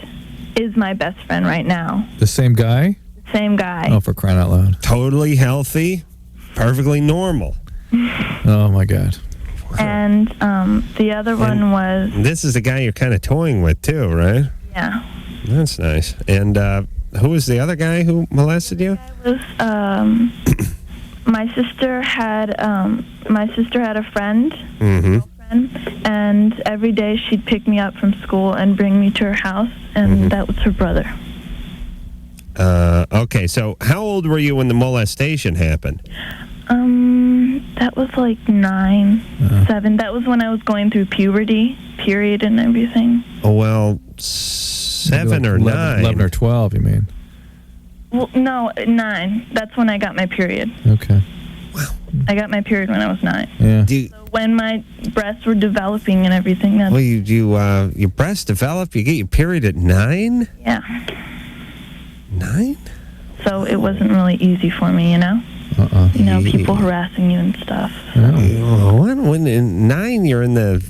is my best friend right now. The same guy? Same guy. Oh, for crying out loud. Totally healthy, perfectly normal. Oh, my God. And the other one was, This is the guy you're kind of toying with, too, right? yeah, That's nice. And who was the other guy who molested you? was my sister had a friend. Mm-hmm. And every day she'd pick me up from school and bring me to her house, and that was her brother. Okay, so how old were you when the molestation happened? That was like 9, 7. That was when I was going through puberty, period, and everything. Oh, well, 7 or 9. 11 or 12, you mean? Well, no, 9. That's when I got my period. Okay. I got my period when I was 9. Yeah. So when my breasts were developing and everything. That's, Well, your breasts develop, you get your period at 9? yeah. 9? So it wasn't really easy for me, you know? You know, people harassing you and stuff. When in 9, you're in the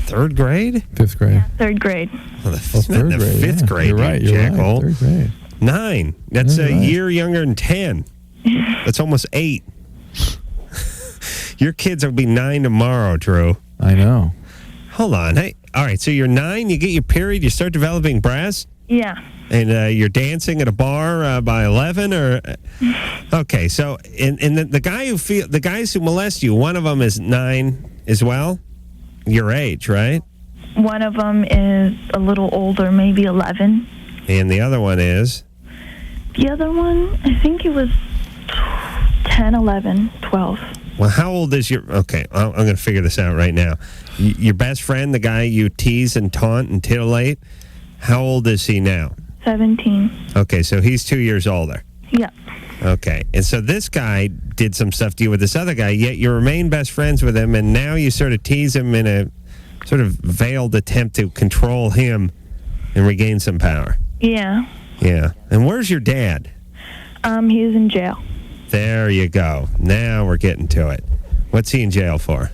3rd grade? 5th grade. 3rd grade. Well, third the grade, 5th yeah. grade, You're right, you you're right, jackhole. 3rd grade. 9. That's Yeah, a you're right. year younger than 10. That's almost 8. Your kids will be 9 tomorrow, Drew. I know. Hold on. Hey, all right, so you're 9, you get your period, you start developing breasts, Yeah. and you're dancing at a bar by 11, or okay. So, and the guys who molest you, one of them is 9 as well, your age, right? One of them is a little older, maybe 11. And the other one is. The other one, I think it was 10, 11, 12. Well, how old is your... Okay, I'm going to figure this out right now. Your best friend, the guy you tease and taunt and titillate, how old is he now? 17. Okay, so he's 2 years older. Yeah. Okay, and so this guy did some stuff to you with this other guy, yet you remain best friends with him, and now you sort of tease him in a sort of veiled attempt to control him and regain some power. Yeah. Yeah. And where's your dad? He's in jail. There you go. Now we're getting to it. What's he in jail for?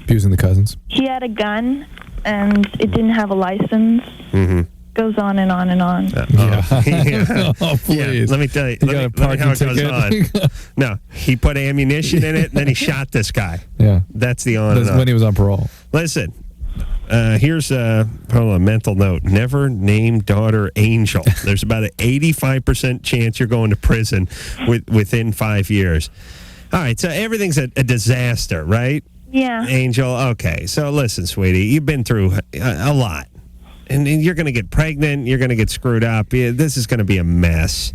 Abusing the cousins. He had a gun, and it didn't have a license. Mm-hmm. Goes on and on and on. Yeah. Oh, please. Yeah, let me tell you. You Let got me a how it parking goes ticket? on. No, he put ammunition in it, and then he shot this guy. Yeah. That's the on That's and on. when he was on parole. Listen, here's a mental note. Never name daughter Angel. There's about an 85% chance you're going to prison within 5 years. All right, so everything's a disaster, right? Yeah. Angel, okay. So listen, sweetie, you've been through a lot. And you're going to get pregnant. You're going to get screwed up. This is going to be a mess.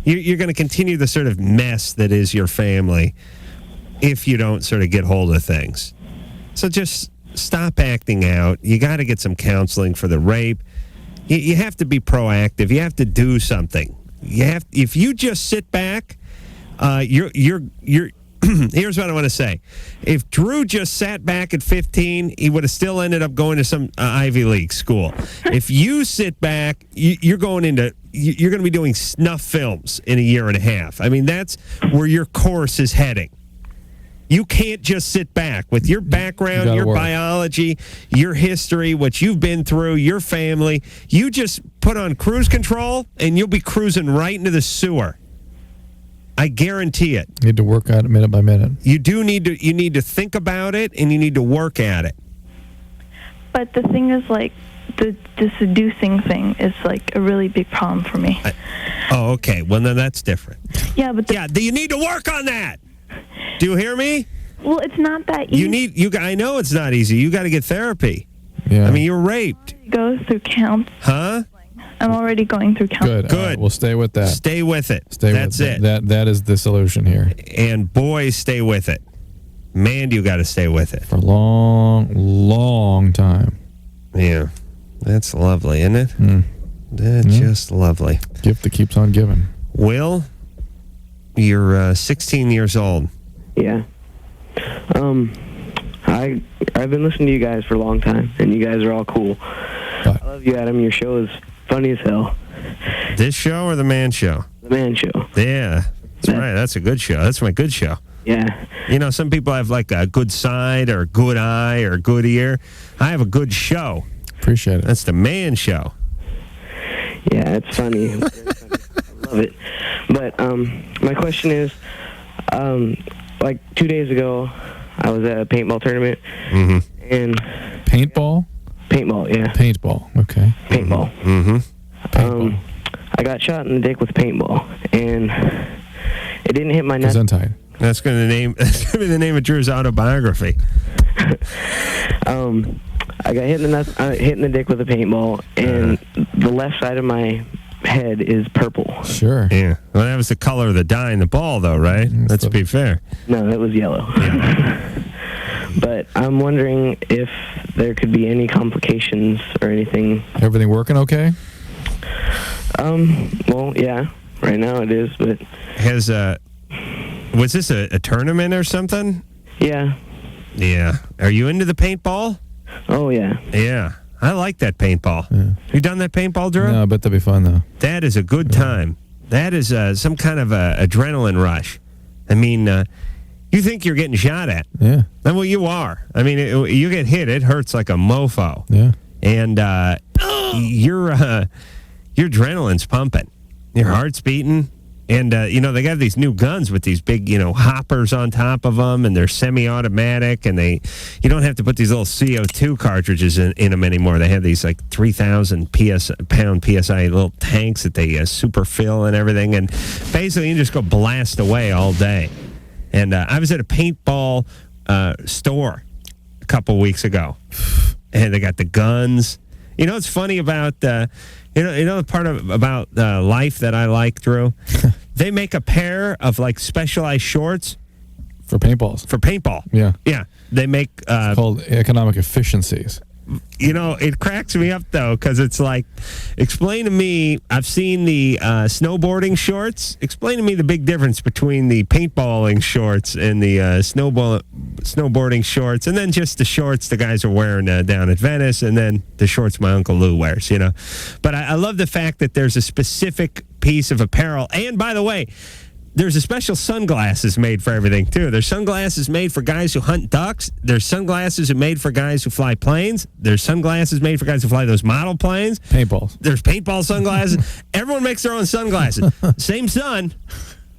You're going to continue the sort of mess that is your family if you don't sort of get hold of things. So just stop acting out. You got to get some counseling for the rape. You have to be proactive. You have to do something. If you just sit back, you're here's what I want to say. If Drew just sat back at 15, he would have still ended up going to some Ivy League school. If you sit back, you're going to be doing snuff films in a year and a half. I mean, that's where your course is heading. You can't just sit back. With your background, your biology, your history, what you've been through, your family, you just put on cruise control and you'll be cruising right into the sewer. I guarantee it. You need to work at it minute by minute. You need to think about it and you need to work at it. But the thing is, like, the seducing thing is, like, a really big problem for me. Okay. Well, then that's different. Yeah, but... you need to work on that. Do you hear me? Well, it's not that easy. I know it's not easy. You got to get therapy. Yeah. I mean, you were raped. Go through counseling. Huh? I'm already going through counseling. Good. Right, we'll stay with that. Stay with it. That's it. That is the solution here. And boys, stay with it. Man, you got to stay with it. For a long, long time. Yeah. That's lovely, isn't it? That's just lovely. Gift that keeps on giving. Will, you're 16 years old. Yeah. I've been listening to you guys for a long time, and you guys are all cool. I love you, Adam. Your show is funny as hell. This show or the Man Show? The Man Show. Yeah. That's right. That's a good show. That's my good show. Yeah. You know, some people have like a good side or a good eye or a good ear. I have a good show. Appreciate it. That's the Man Show. Yeah, it's funny. I love it. But my question is, like 2 days ago, I was at a paintball tournament. And Paintball? Paintball, yeah. Paintball, okay. Paintball. I got shot in the dick with paintball, and it didn't hit my neck. Gesundheit. That's going to be the name of Drew's autobiography. I got hit in the dick with a paintball, and the left side of my head is purple. Sure. Yeah. Well, that was the color of the dye in the ball, though, right? Let's be fair. No, it was yellow. But I'm wondering if there could be any complications or anything. Everything working okay? Well, yeah. Right now it is, but... Was this a tournament or something? Yeah. Yeah. Are you into the paintball? Oh, yeah. Yeah. I like that paintball. Yeah. You done that paintball, Drew? No, I bet that'd be fun, though. That is a good time. That is some kind of adrenaline rush. I mean, you think you're getting shot at. Yeah. Well, you are. I mean, you get hit, it hurts like a mofo. Yeah. And your adrenaline's pumping. Your heart's beating. And, they got these new guns with these big, hoppers on top of them, and they're semi-automatic, and you don't have to put these little CO2 cartridges in them anymore. They have these, like, 3,000 pound PSI little tanks that they super fill and everything, and basically you just go blast away all day. And I was at a paintball store a couple weeks ago, and they got the guns. You know what's funny about... the part about life that I like, Drew? They make a pair of, like, specialized shorts. For paintballs. For paintball. Yeah. Yeah. They make... it's called economic efficiencies. It cracks me up, though, because it's like, explain to me, I've seen the snowboarding shorts. Explain to me the big difference between the paintballing shorts and the snowboarding shorts, and then just the shorts the guys are wearing down at Venice, and then the shorts my Uncle Lou wears, But I love the fact that there's a specific piece of apparel. And, by the way, there's a special sunglasses made for everything, too. There's sunglasses made for guys who hunt ducks. There's sunglasses made for guys who fly planes. There's sunglasses made for guys who fly those model planes. Paintballs. There's paintball sunglasses. Everyone makes their own sunglasses. Same sun,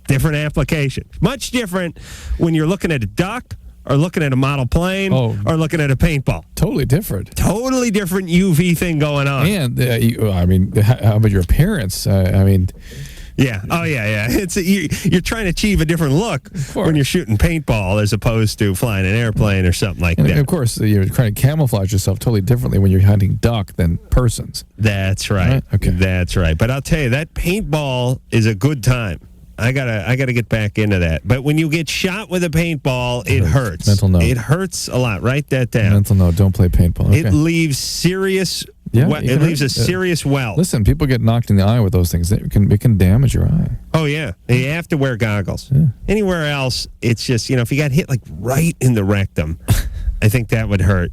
different application. Much different when you're looking at a duck or looking at a model plane or looking at a paintball. Totally different. Totally different UV thing going on. And, how about your appearance? Yeah. Oh, yeah. It's you're trying to achieve a different look when you're shooting paintball as opposed to flying an airplane or something like that. Of course, you're trying to camouflage yourself totally differently when you're hunting duck than persons. That's right. Okay. That's right. But I'll tell you, that paintball is a good time. I gotta get back into that. But when you get shot with a paintball, it hurts. Mental note. It hurts a lot. Write that down. Mental note. Don't play paintball. Okay. It leaves serious. Yeah, it leaves a serious welt. Listen, people get knocked in the eye with those things. It can damage your eye. Oh, yeah. You have to wear goggles. Yeah. Anywhere else, it's just, if you got hit like right in the rectum, I think that would hurt.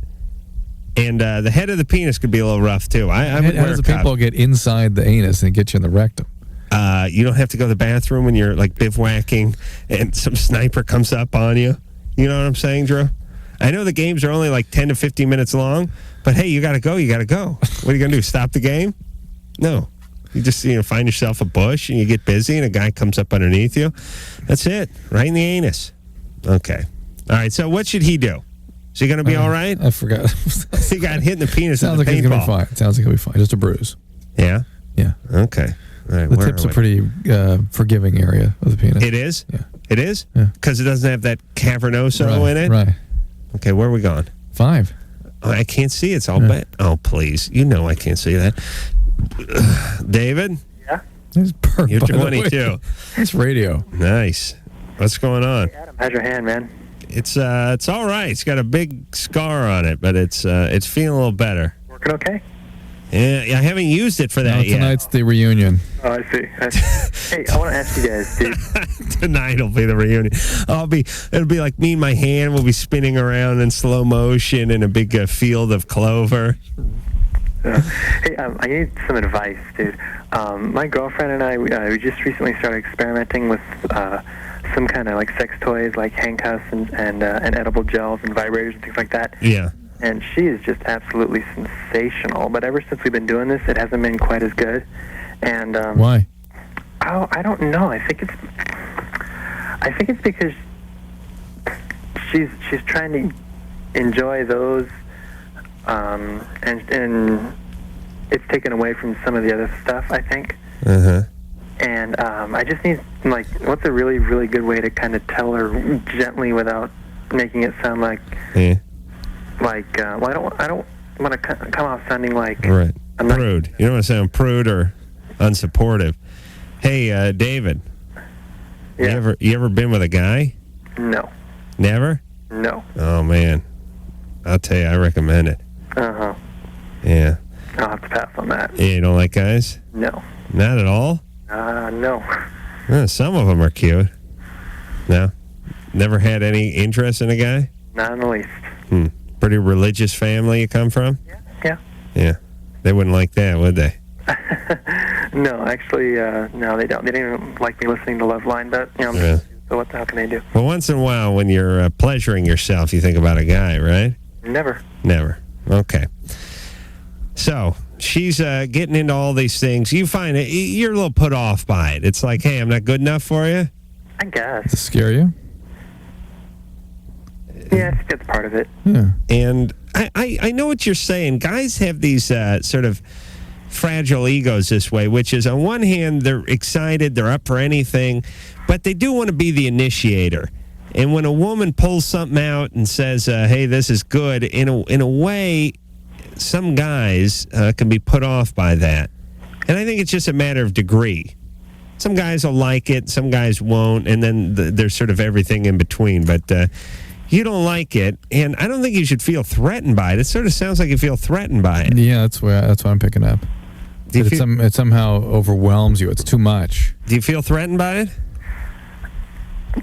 And the head of the penis could be a little rough, too. I would How does the paintball get inside the anus and get you in the rectum? You don't have to go to the bathroom when you're, like, bivouacking and some sniper comes up on you. You know what I'm saying, Drew? I know the games are only like 10 to 15 minutes long, but hey, you got to go. You got to go. What are you going to do? Stop the game? No. You just find yourself a bush and you get busy and a guy comes up underneath you. That's it. Right in the anus. Okay. All right. So what should he do? Is he going to be all right? I forgot. He got hit in the penis. Sounds like he's going to be fine. Sounds like he'll be fine. Just a bruise. Yeah? Yeah. Okay. All right. The tip's a pretty forgiving area of the penis. It is? Yeah. It is? Yeah. Because it doesn't have that cavernoso in it? Right. Okay, where are we going? 5. Oh, I can't see. It's all bad. Oh, please. You know I can't see that. David? Yeah? It's perfect. You're 22. It's radio. Nice. What's going on? Adam, how's your hand, man? It's all right. It's got a big scar on it, but it's feeling a little better. Working okay? Yeah, I haven't used it for that yet. Tonight's the reunion. Oh, I see. Hey, I want to ask you guys, dude. Tonight will be the reunion. It'll be like me and my hand will be spinning around in slow motion in a big field of clover. Hey, I need some advice, dude. My girlfriend and I, we just recently started experimenting with some kind of like sex toys, like handcuffs and edible gels and vibrators and things like that. Yeah. And she is just absolutely sensational. But ever since we've been doing this, it hasn't been quite as good. And why? Oh, I don't know. I think it's because she's trying to enjoy those, and it's taken away from some of the other stuff, I think. Uh-huh. And I just need, like, what's a really, really good way to kind of tell her gently without making it sound like, well, I don't want to come off sounding like right. I'm not Prude. You don't want to sound prude or unsupportive. Hey, David. Yeah. You ever been with a guy? No. Never? No. Oh, man. I'll tell you, I recommend it. Uh-huh. Yeah. I'll have to pass on that. You don't like guys? No. Not at all? No. Some of them are cute. No? Never had any interest in a guy? Not in the least. Pretty religious family you come from? Yeah. Yeah. They wouldn't like that, would they? No, actually, no, they don't. They didn't even like me listening to LoveLine, but, Yeah. so what the hell can they do? Well, once in a while, when you're pleasuring yourself, you think about a guy, right? Never. Never. Okay. So, she's getting into all these things. You find it, you're a little put off by it. It's like, hey, I'm not good enough for you? I guess. Does it scare you? Yeah, I think that's part of it. Yeah. And I know what you're saying. Guys have these sort of fragile egos this way, which is on one hand, they're excited, they're up for anything, but they do want to be the initiator. And when a woman pulls something out and says, hey, this is good, in a way, some guys can be put off by that. And I think it's just a matter of degree. Some guys will like it, some guys won't, and then there's sort of everything in between. But you don't like it, and I don't think you should feel threatened by it. It sort of sounds like you feel threatened by it. Yeah, that's what I'm picking up. It somehow overwhelms you. It's too much. Do you feel threatened by it?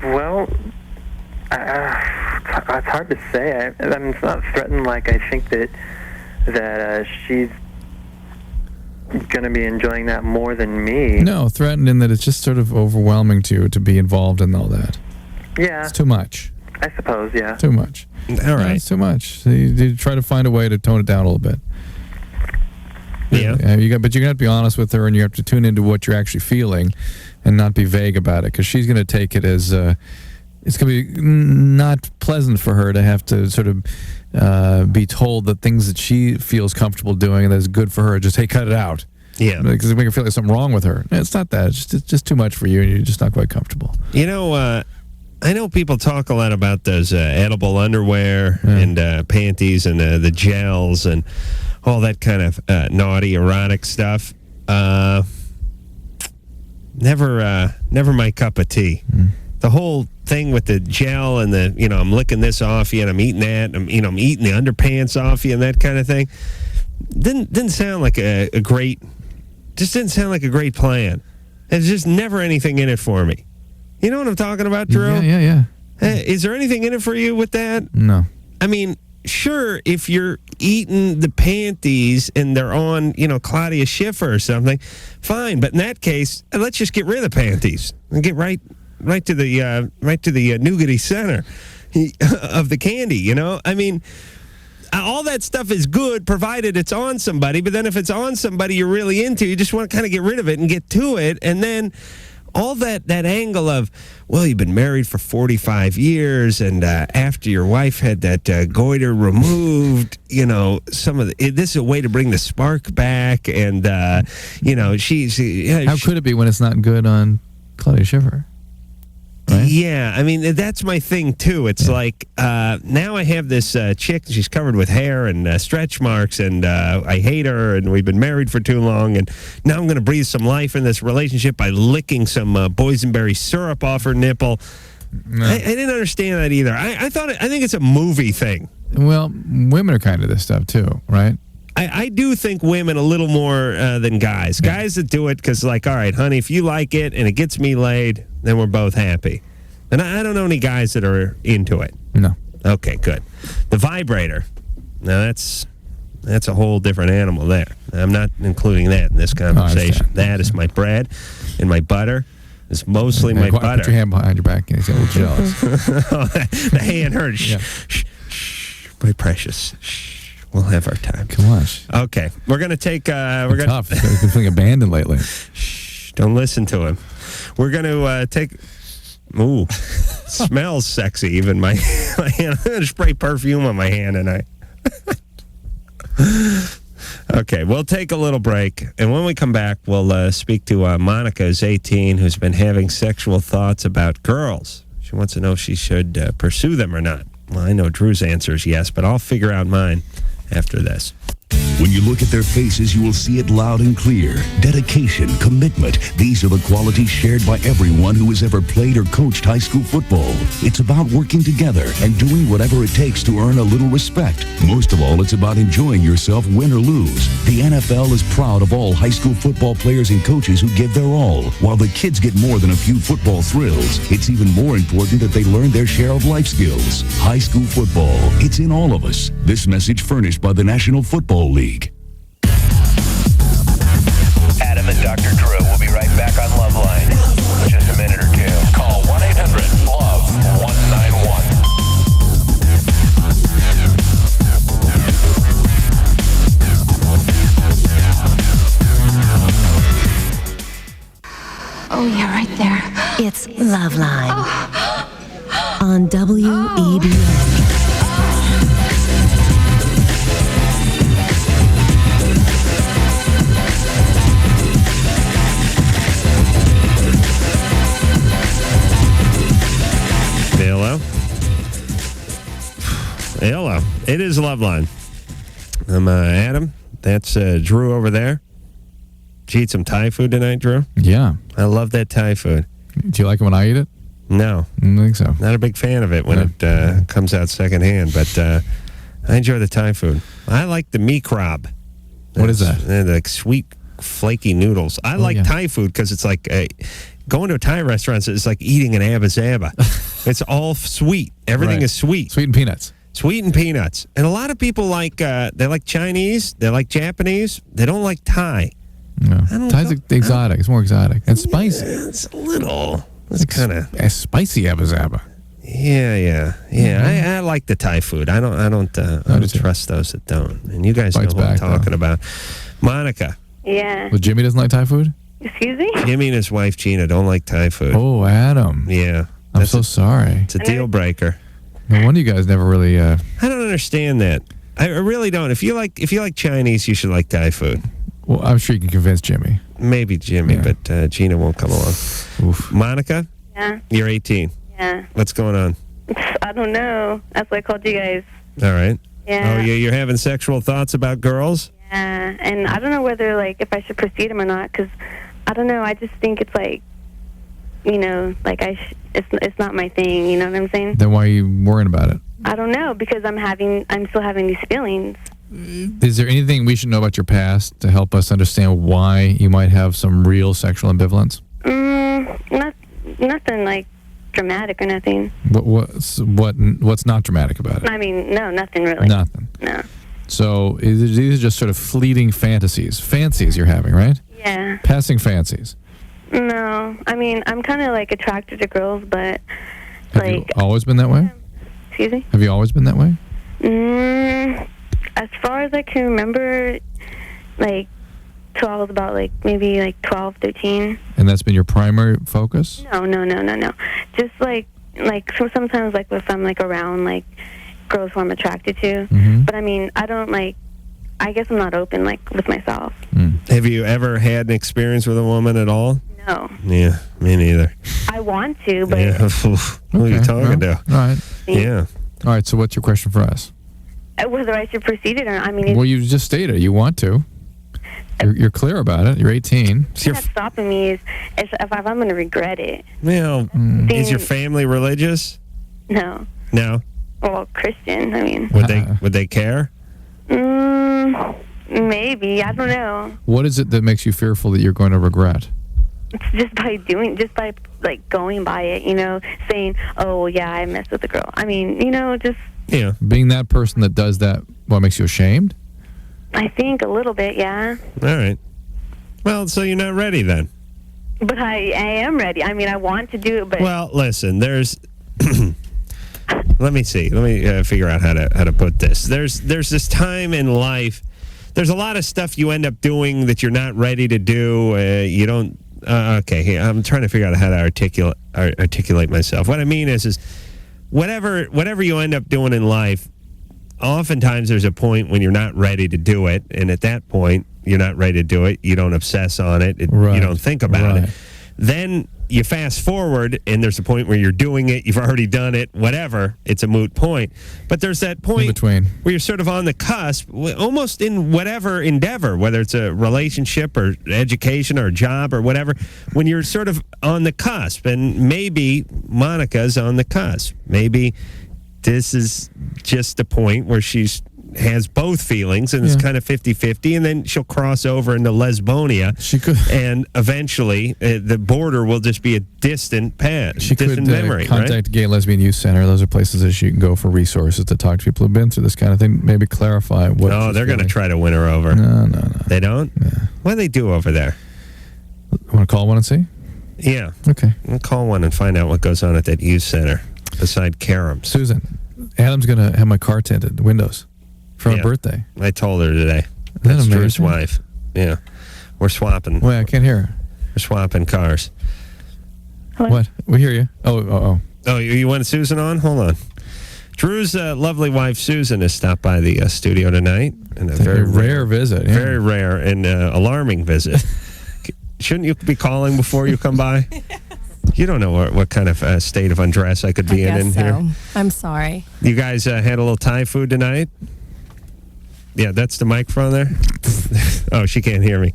Well, it's hard to say. I mean, it's not threatened like I think that she's going to be enjoying that more than me. No, threatened in that it's just sort of overwhelming to you to be involved in all that. Yeah. It's too much. I suppose, yeah. Too much. All right. It's too much. So you try to find a way to tone it down a little bit. Yeah. But you're going to have to be honest with her, and you have to tune into what you're actually feeling and not be vague about it, because she's going to take it as it's going to be not pleasant for her to have to sort of be told that things that she feels comfortable doing and that's good for her, just, hey, cut it out. Yeah. Because it makes her feel like something wrong with her. It's not that. It's just too much for you, and you're just not quite comfortable. You know, I know people talk a lot about those edible underwear and panties and the gels and all that kind of naughty, erotic stuff. Never my cup of tea. The whole thing with the gel and I'm licking this off you and I'm eating that, I'm eating the underpants off you and that kind of thing. Didn't sound like a great plan. There's just never anything in it for me. You know what I'm talking about, Drew? Yeah. Is there anything in it for you with that? No. I mean, sure, if you're eating the panties and they're on, Claudia Schiffer or something, fine. But in that case, let's just get rid of the panties and get right to the nougaty center. of the candy, you know? I mean, all that stuff is good provided it's on somebody, but then if it's on somebody you're really into, you just want to kind of get rid of it and get to it. And then all that angle of, well, you've been married for 45 years, and after your wife had that goiter removed, you know, this is a way to bring the spark back, and, you know, How could it be when it's not good on Claudia Schiffer? Right? Yeah, I mean, that's my thing, too. It's like, now I have this chick, she's covered with hair and stretch marks, and I hate her, and we've been married for too long, and now I'm going to breathe some life in this relationship by licking some boysenberry syrup off her nipple. No. I didn't understand that either. I think it's a movie thing. Well, women are kind of this stuff, too, right? I do think women a little more than guys. Yeah. Guys that do it because, like, all right, honey, if you like it and it gets me laid, then we're both happy. And I don't know any guys that are into it. No. Okay, good. The vibrator. Now, that's a whole different animal there. I'm not including that in this conversation. That is my bread and my butter. It's mostly my butter. Put your hand behind your back and he's a little jealous. The hand hurts. Yeah. Shh, my precious. Shh. We'll have our time. Come on. Okay, we're gonna take. Tough. He's been feeling abandoned lately. Shh! Don't listen to him. We're gonna take. Ooh, smells sexy. Even my hand. I'm gonna spray perfume on my hand tonight. Okay, we'll take a little break, and when we come back, we'll speak to Monica, who's 18, who's been having sexual thoughts about girls. She wants to know if she should pursue them or not. Well, I know Drew's answer is yes, but I'll figure out mine after this. When you look at their faces, you will see it loud and clear. Dedication, commitment. These are the qualities shared by everyone who has ever played or coached high school football. It's about working together and doing whatever it takes to earn a little respect. Most of all, it's about enjoying yourself, win or lose. The NFL is proud of all high school football players and coaches who give their all. While the kids get more than a few football thrills, it's even more important that they learn their share of life skills. High school football, it's in all of us. This message furnished by the National Football League. Adam and Dr. Drew will be right back on LoveLine in just a minute or two. Call 1-800-LOVE-191. Oh, yeah, right there. It's LoveLine on WEBS. Hello. It is LoveLine. I'm Adam. That's Drew over there. Did you eat some Thai food tonight, Drew? Yeah. I love that Thai food. Do you like it when I eat it? No. I don't think so. Not a big fan of it when it comes out secondhand, but I enjoy the Thai food. I like the mee krab. What is that? They're like sweet, flaky noodles. I like Thai food because it's like going to a Thai restaurant is like eating an Abba Zaba. It's all sweet. Everything is sweet. Sweet and peanuts. Sweet and peanuts. And a lot of people like, they like Chinese, they like Japanese, they don't like Thai. No. Thai's exotic. It's more exotic. And spicy. Yeah, it's a little. It's kind of a spicy Abba Zaba. Yeah. Mm-hmm. I like the Thai food. I don't trust those that don't. And you guys know who I'm talking about. Monica. Yeah. Well, Jimmy doesn't like Thai food? Excuse me? Jimmy and his wife Gina don't like Thai food. Oh, Adam. Yeah. I'm so sorry. It's a deal breaker. No wonder you guys never really. I don't understand that. I really don't. If you like Chinese, you should like Thai food. Well, I'm sure you can convince Jimmy. Maybe Jimmy, but Gina won't come along. Oof. Monica? Yeah. You're 18. Yeah. What's going on? I don't know. That's why I called you guys. All right. Yeah. Oh, you're having sexual thoughts about girls? Yeah, and I don't know whether, like, if I should proceed them or not, because, I don't know, I just think it's like, you know, like, it's not my thing, you know what I'm saying? Then why are you worrying about it? I don't know, because I'm still having these feelings. Is there anything we should know about your past to help us understand why you might have some real sexual ambivalence? Nothing like dramatic or nothing. What's not dramatic about it? I mean, no, nothing really. Nothing. No. So these are just sort of fleeting fancies you're having, right? Yeah. Passing fancies. No, I mean, I'm kind of like attracted to girls, but Have you always been that way? Excuse me? Have you always been that way? As far as I can remember, like, till I was about, like, maybe, like, 12, 13. And that's been your primary focus? No. Just, like so sometimes, like, if I'm, like, around, like, girls who I'm attracted to. But, I mean, I don't, like, I guess I'm not open, like, with myself. Have you ever had an experience with a woman at all? No. Yeah, me neither. I want to, but... Yeah. Who are you talking to? All right. Yeah. All right, so what's your question for us? Whether I should proceed it or not. I mean, Well, you just stated you want to. You're clear about it. You're 18. what's not stopping me is if I'm going to regret it. Well, is your family religious? No. No. Well, Christian, I mean. Would they care? Maybe. I don't know. What is it that makes you fearful that you're going to regret? It's just by like going by it, you know, saying, oh, well, yeah, I messed with the girl. I mean, you know, just... Yeah. Being that person that does that, what makes you ashamed? I think a little bit, yeah. All right. Well, so you're not ready then? But I am ready. I mean, I want to do it, but... Well, listen, there's... Let me see. Let me figure out how to put this. There's this time in life. There's a lot of stuff you end up doing that you're not ready to do. You don't. Okay, here, I'm trying to figure out how to articulate myself. What I mean is whatever you end up doing in life. Oftentimes, there's a point when you're not ready to do it, and at that point, you're not ready to do it. You don't obsess on it. You don't think about it. Then you fast forward, and there's a point where you're doing it. You've already done it. Whatever. It's a moot point. But there's that point in between where you're sort of on the cusp, almost in whatever endeavor, whether it's a relationship or education or a job or whatever, when you're sort of on the cusp. And maybe Monica's on the cusp. Maybe this is just the point where she's has both feelings, and it's kind of 50-50, and then she'll cross over into Lesbonia. She could, and eventually the border will just be a distant past. She distant could memory, contact right? Gay and Lesbian Youth Center. Those are places that she can go for resources to talk to people who've been through this kind of thing. Maybe clarify what. No, they're going to try to win her over. No. They don't? Yeah. What do they do over there? Want to call one and see? Yeah. Okay. We'll call one and find out what goes on at that youth center beside Karam's. Susan, Adam's going to have my car tinted, the windows, for her birthday. I told her today. Isn't that That's Drew's amazing? wife. Yeah. We're swapping. Wait, I can't hear her. We're swapping cars. Hello? What? We hear you. Oh. Oh, you want Susan on? Hold on. Drew's lovely wife, Susan, has stopped by the studio tonight. And a very rare visit. Yeah. Very rare and alarming visit. Shouldn't you be calling before you come by? You don't know what kind of state of undress I could be in here. I'm sorry. You guys had a little Thai food tonight? Yeah, that's the microphone there? Oh, she can't hear me.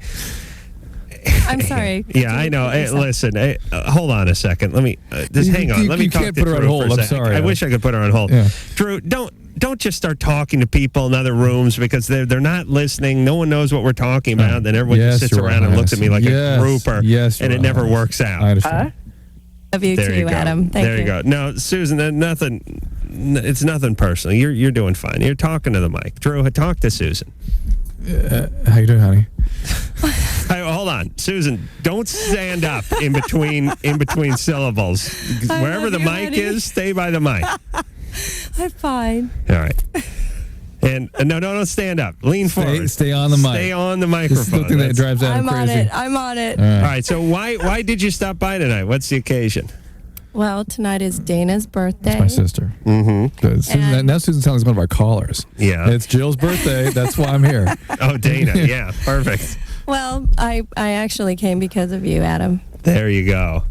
I'm sorry. Yeah, I know. Hey, listen, hold on a second. Let me just hang on. Let me talk can't to put her on Drew hold. for a I'm second. sorry. I wish I could put her on hold. Yeah. Drew, don't just start talking to people in other rooms because they're not listening. No one knows what we're talking about. Then everyone just sits around and looks at me like a grouper. Yes, and it never works out. I understand. Love you There too, you go. Adam. Thank there you go. No, Susan, nothing. It's nothing personal. You're doing fine. You're talking to the mic. Drew, talk to Susan. How you doing, honey? Hey, hold on, Susan. Don't stand up in between syllables. Wherever the mic is, stay by the mic. I'm fine. All right. And no, don't stand up. Lean forward. Stay on the mic. Stay on the microphone. This is the thing that drives Adam crazy. I'm on it. All right. So why did you stop by tonight? What's the occasion? Well, tonight is Dana's birthday. It's my sister. Mm-hmm. Now Susan's telling us one of our callers. Yeah. It's Jill's birthday. That's why I'm here. Oh, Dana. Yeah. Perfect. Well, I actually came because of you, Adam. There you go.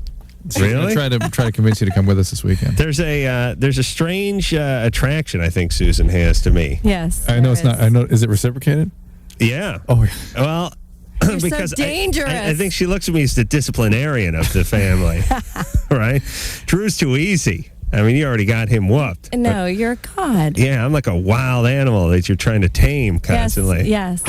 Really? Try to convince you to come with us this weekend. There's a strange attraction I think Susan has to me. Yes. I know it's not. I know. Is it reciprocated? Yeah. Oh. Well. You're because so dangerous. I think she looks at me as the disciplinarian of the family. Right? Drew's too easy. I mean, you already got him whooped. No, you're a god. Yeah, I'm like a wild animal that you're trying to tame constantly. Yes.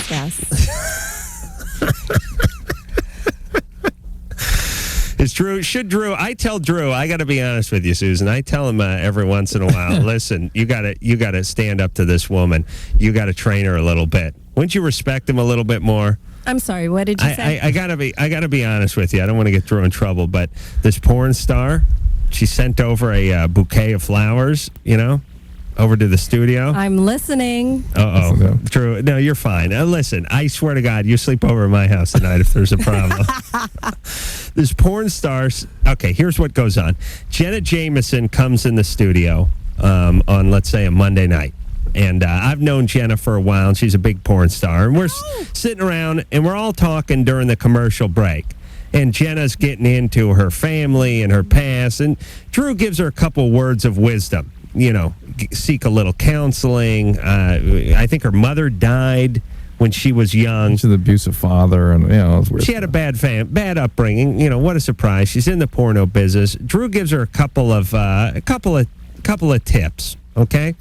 Is Drew? I tell Drew, I got to be honest with you, Susan. I tell him every once in a while, listen, you got to stand up to this woman. You got to train her a little bit. Wouldn't you respect him a little bit more? I'm sorry. What did you say? I gotta be honest with you. I don't want to get Drew in trouble, but this porn star, she sent over a bouquet of flowers. You know, over to the studio? I'm listening. Uh-oh. Drew, no, you're fine. Listen, I swear to God, you sleep over at my house tonight if there's a problem. This porn stars. Okay, here's what goes on. Jenna Jameson comes in the studio on, let's say, a Monday night. And I've known Jenna for a while, and she's a big porn star. And we're sitting around, and we're all talking during the commercial break. And Jenna's getting into her family and her past. And Drew gives her a couple words of wisdom. You know, seek a little counseling. I think her mother died when she was young. She's an abusive father, and she had a bad upbringing. You know, what a surprise. She's in the porno business. Drew gives her a couple of tips. Okay,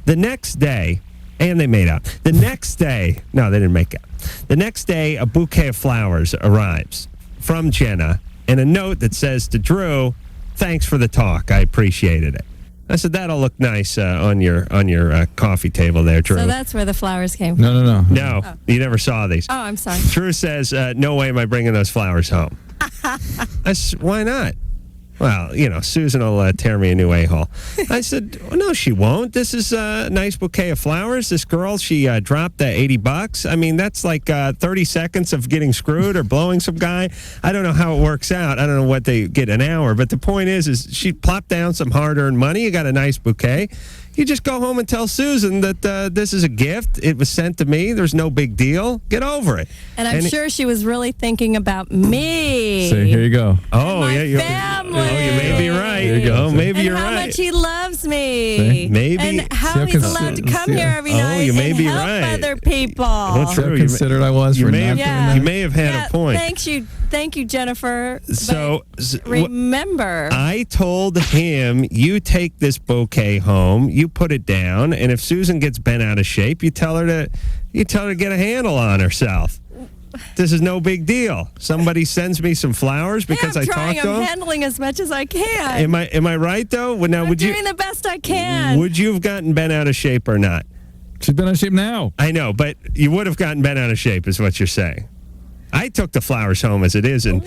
the next day, and they made out. The next day, no, they didn't make out. The next day, a bouquet of flowers arrives from Jenna and a note that says to Drew, "Thanks for the talk. I appreciated it." I said, that'll look nice on your coffee table there, Drew. So that's where the flowers came from. No, you never saw these. Oh, I'm sorry. Drew says, no way am I bringing those flowers home. I said, why not? Well, Susan will tear me a new a-hole. I said, well, no, she won't. This is a nice bouquet of flowers. This girl, she dropped $80. I mean, that's like 30 seconds of getting screwed or blowing some guy. I don't know how it works out. I don't know what they get an hour. But the point is she plopped down some hard-earned money. You got a nice bouquet. You just go home and tell Susan that this is a gift. It was sent to me. There's no big deal. Get over it. And I'm sure she was really thinking about me. So here you go. Oh, yeah. Family. Oh, you may be right. There you go. Oh, maybe and you're how right. much he loves me. See? Maybe. And how he's allowed to come here every night you may and be help right. other people. Well, true. How considerate I was for not doing that. You may have had a point. Thank you, Jennifer. So remember, I told him, you take this bouquet home, you put it down, and if Susan gets bent out of shape, you tell her to get a handle on herself. This is no big deal. Somebody sends me some flowers because I talked to them. I'm handling as much as I can. Am I right though? Now, I'm doing the best I can. Would you have gotten bent out of shape or not? She's bent out of shape now. I know, but you would have gotten bent out of shape, is what you're saying. I took the flowers home as it is and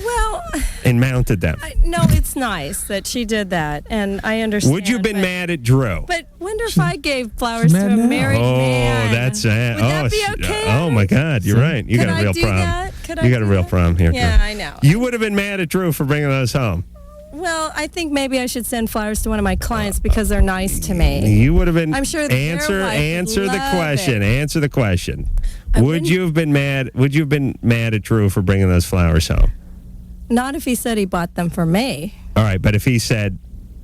mounted them. No, it's nice that she did that, and I understand. Would you have been mad at Drew? But wonder if I gave flowers to a married man. Oh, that's sad. Would that be okay? Oh my God, you're right. You got a real problem. You got a real problem here. Yeah, Drew. I know. You would have been mad at Drew for bringing those home. Well, I think maybe I should send flowers to one of my clients because they're nice to me. You would have been. I'm sure. Answer the question. Answer the question. Would you have been mad? Would you have been mad at Drew for bringing those flowers home? Not if he said he bought them for me. All right, but if he said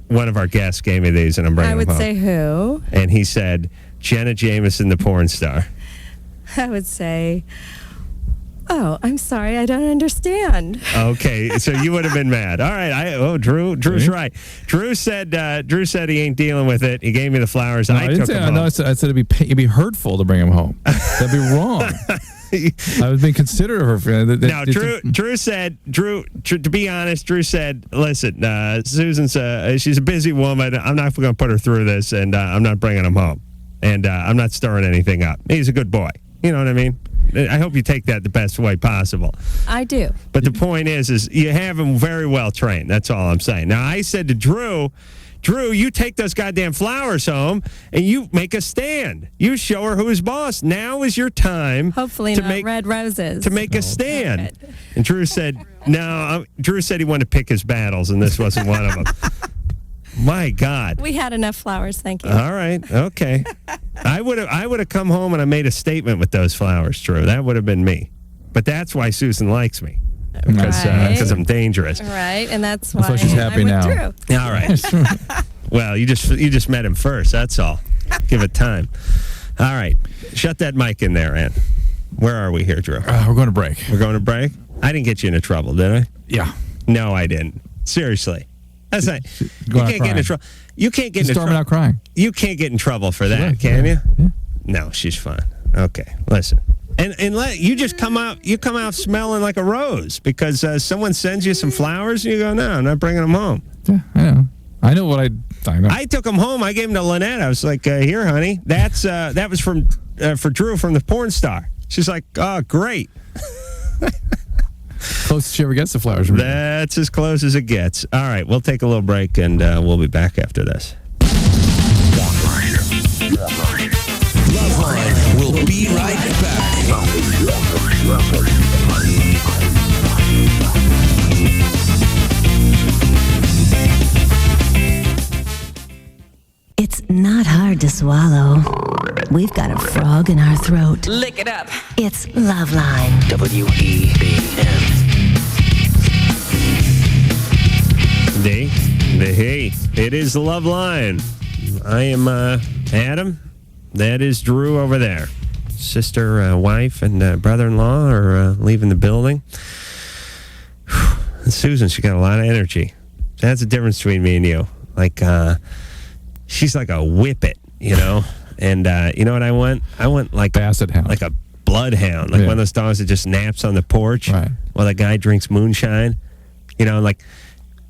one of our guests gave me these and I'm bringing them home. I would say who? And he said Jenna Jameson, the porn star. I would say, oh, I'm sorry, I don't understand. Okay, so you would have been mad. All right, Drew's right. Drew said he ain't dealing with it. He gave me the flowers. No, I took them home. No, I said it'd be hurtful to bring him home. That'd be wrong. I was being considerate of her feelings. Now, Drew said, to be honest, Drew said, listen, Susan's she's a busy woman. I'm not going to put her through this, and I'm not bringing him home. And I'm not stirring anything up. He's a good boy. You know what I mean? I hope you take that the best way possible. I do. But the point is you have him very well trained. That's all I'm saying. Now, I said to Drew, you take those goddamn flowers home and you make a stand. You show her who's boss. Now is your time. Hopefully to not make red roses. To make a stand. And Drew said, no. Drew said he wanted to pick his battles, and this wasn't one of them. My God. We had enough flowers, thank you. All right, okay. I would have come home and I made a statement with those flowers, Drew. That would have been me. But that's why Susan likes me. Because I'm dangerous. Right, and that's why she's happy now. All right. Well, you just met him first. That's all. Give it time. All right. Shut that mic in there, Ann. Where are we here, Drew? We're going to break. We're going to break? I didn't get you into trouble, did I? Yeah. No, I didn't. Seriously. That's not. You can't get into trouble. You can't get into trouble. Storming out crying. You can't get in trouble for that, can you? Yeah. No, she's fine. Okay, listen. And you just come out smelling like a rose because someone sends you some flowers and you go, no, I'm not bringing them home. Yeah, I know. I know what I know. I took them home. I gave them to Lynette. I was like, here, honey. That was for Drew from the porn star. She's like, oh, great. Closest she ever gets to flowers. That's as close as it gets. All right, we'll take a little break and we'll be back after this. LoveLine will be right back. It's not hard to swallow. We've got a frog in our throat. Lick it up. It's LoveLine. W-E-B-N. Hey, it is the Love Line. I am Adam. That is Drew over there. Sister, wife, and brother-in-law are leaving the building. And Susan, she got a lot of energy. That's the difference between me and you. Like, she's like a whippet, you know? And you know what I want? I want like Basset hound. Like a bloodhound. Like one of those dogs that just naps on the porch while the guy drinks moonshine. You know, like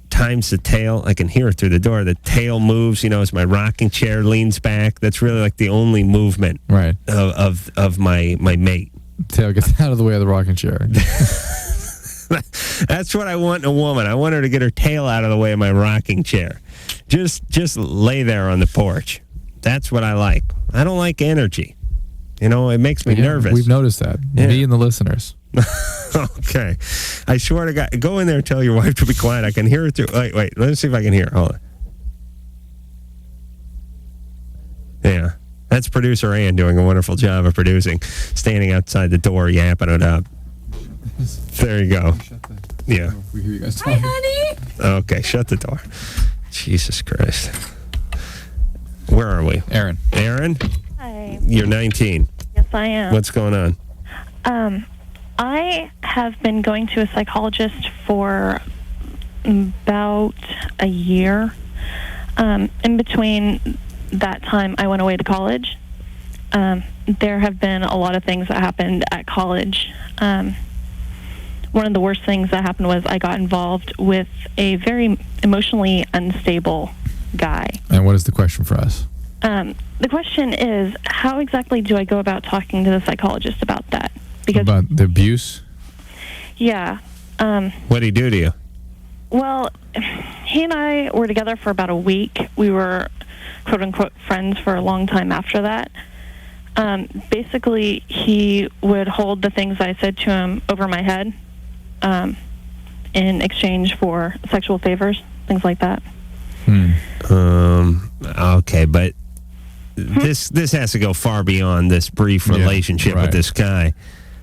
times the tail. I can hear it through the door. The tail moves, you know, as my rocking chair leans back. That's really like the only movement of my mate. Tail gets out of the way of the rocking chair. That's what I want in a woman. I want her to get her tail out of the way of my rocking chair. Just lay there on the porch. That's what I like. I don't like energy. You know, it makes me nervous. We've noticed that. Me and the listeners. Okay. I swear to God, go in there and tell your wife to be quiet. I can hear it through. Wait. Let me see if I can hear. Hold on. Yeah. That's producer Ann doing a wonderful job of producing. Standing outside the door, yapping it up. There you go. Yeah. We hear you guys talking. Hi, honey. Okay, shut the door. Jesus Christ. Where are we? Aaron. Hi. You're 19. Yes, I am. What's going on? I have been going to a psychologist for about a year. In between that time, I went away to college. There have been a lot of things that happened at college. One of the worst things that happened was I got involved with a very emotionally unstable guy. And what is the question for us? The question is, how exactly do I go about talking to the psychologist about that? Because about the abuse? Yeah. What did he do to you? Well, he and I were together for about a week. We were, quote-unquote, friends for a long time after that. Basically, he would hold the things I said to him over my head in exchange for sexual favors, things like that. Okay, but this has to go far beyond this brief relationship with this guy.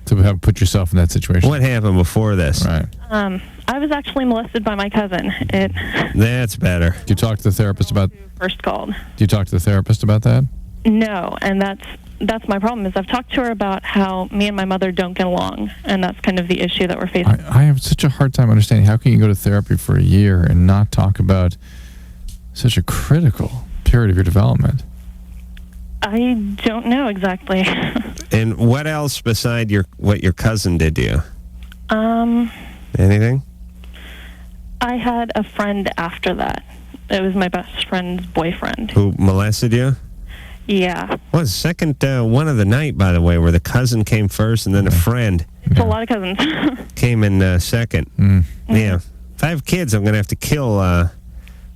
To have put yourself in that situation. What happened before this? Right. I was actually molested by my cousin. That's better. Do you talk to the therapist about... First called. Do you talk to the therapist about that? No, and that's my problem, is I've talked to her about how me and my mother don't get along, and that's kind of the issue that we're facing. I have such a hard time understanding how can you go to therapy for a year and not talk about such a critical period of your development? I don't know exactly. And what else beside what your cousin did to you? Anything? I had a friend after that. It was my best friend's boyfriend. Who molested you? Yeah. Well, the second one of the night, by the way, where the cousin came first and then a friend. It's a lot of cousins. Came in second. Yeah. If I have kids, I'm going to have to kill, let's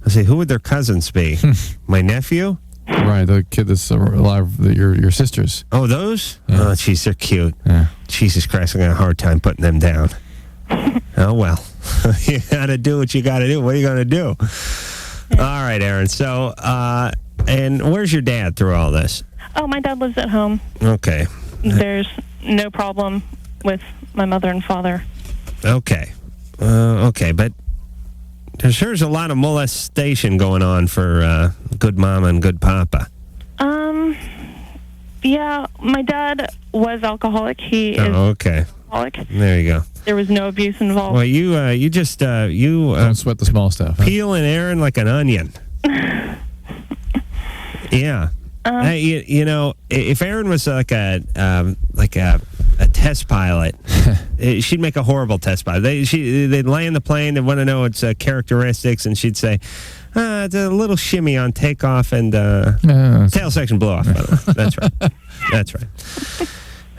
see, who would their cousins be? My nephew? Right, the kid that's alive, your sisters. Oh, those? Yeah. Oh, jeez, they're cute. Yeah. Jesus Christ, I'm going to have a hard time putting them down. Oh, well. You got to do what you got to do. What are you going to do? Yeah. All right, Aaron. So, and where's your dad through all this? Oh, my dad lives at home. Okay. There's no problem with my mother and father. Okay. Okay, but there's a lot of molestation going on for good mama and good papa. Yeah, my dad was alcoholic. He is okay. alcoholic. There you go. There was no abuse involved. Well, you just don't sweat the small stuff. Peeling Aaron like an onion. Yeah. You know, if Aaron was like a test pilot, she'd make a horrible test pilot. They'd land the plane, they'd want to know its characteristics, and she'd say, it's a little shimmy on takeoff and tail section blow off, by the way. That's right. That's right.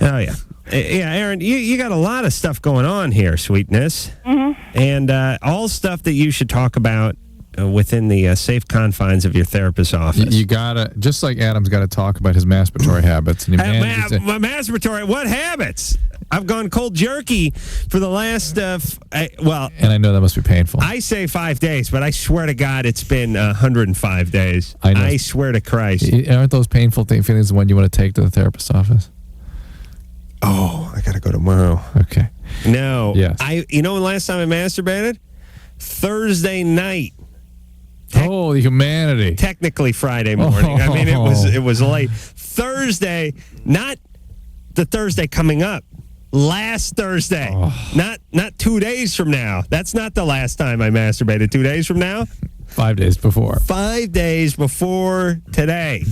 Oh, yeah. Yeah, Aaron, you got a lot of stuff going on here, sweetness. Mm-hmm. And all stuff that you should talk about within the safe confines of your therapist's office. You gotta, just like Adam's got to talk about his masturbatory habits. And he manages to- my masturbatory, what habits? I've gone cold jerky for the last, and I know that must be painful. I say 5 days, but I swear to God, it's been 105 days. I know. I swear to Christ. Aren't those painful feelings the one you want to take to the therapist's office? Oh, I got to go tomorrow. Okay. No. Yes. You know when last time I masturbated? Thursday night. Holy humanity. Technically Friday morning. I mean, it was late. Thursday, not the Thursday coming up. Last Thursday. Not 2 days from now. That's not the last time I masturbated. 2 days from now? 5 days before. 5 days before today.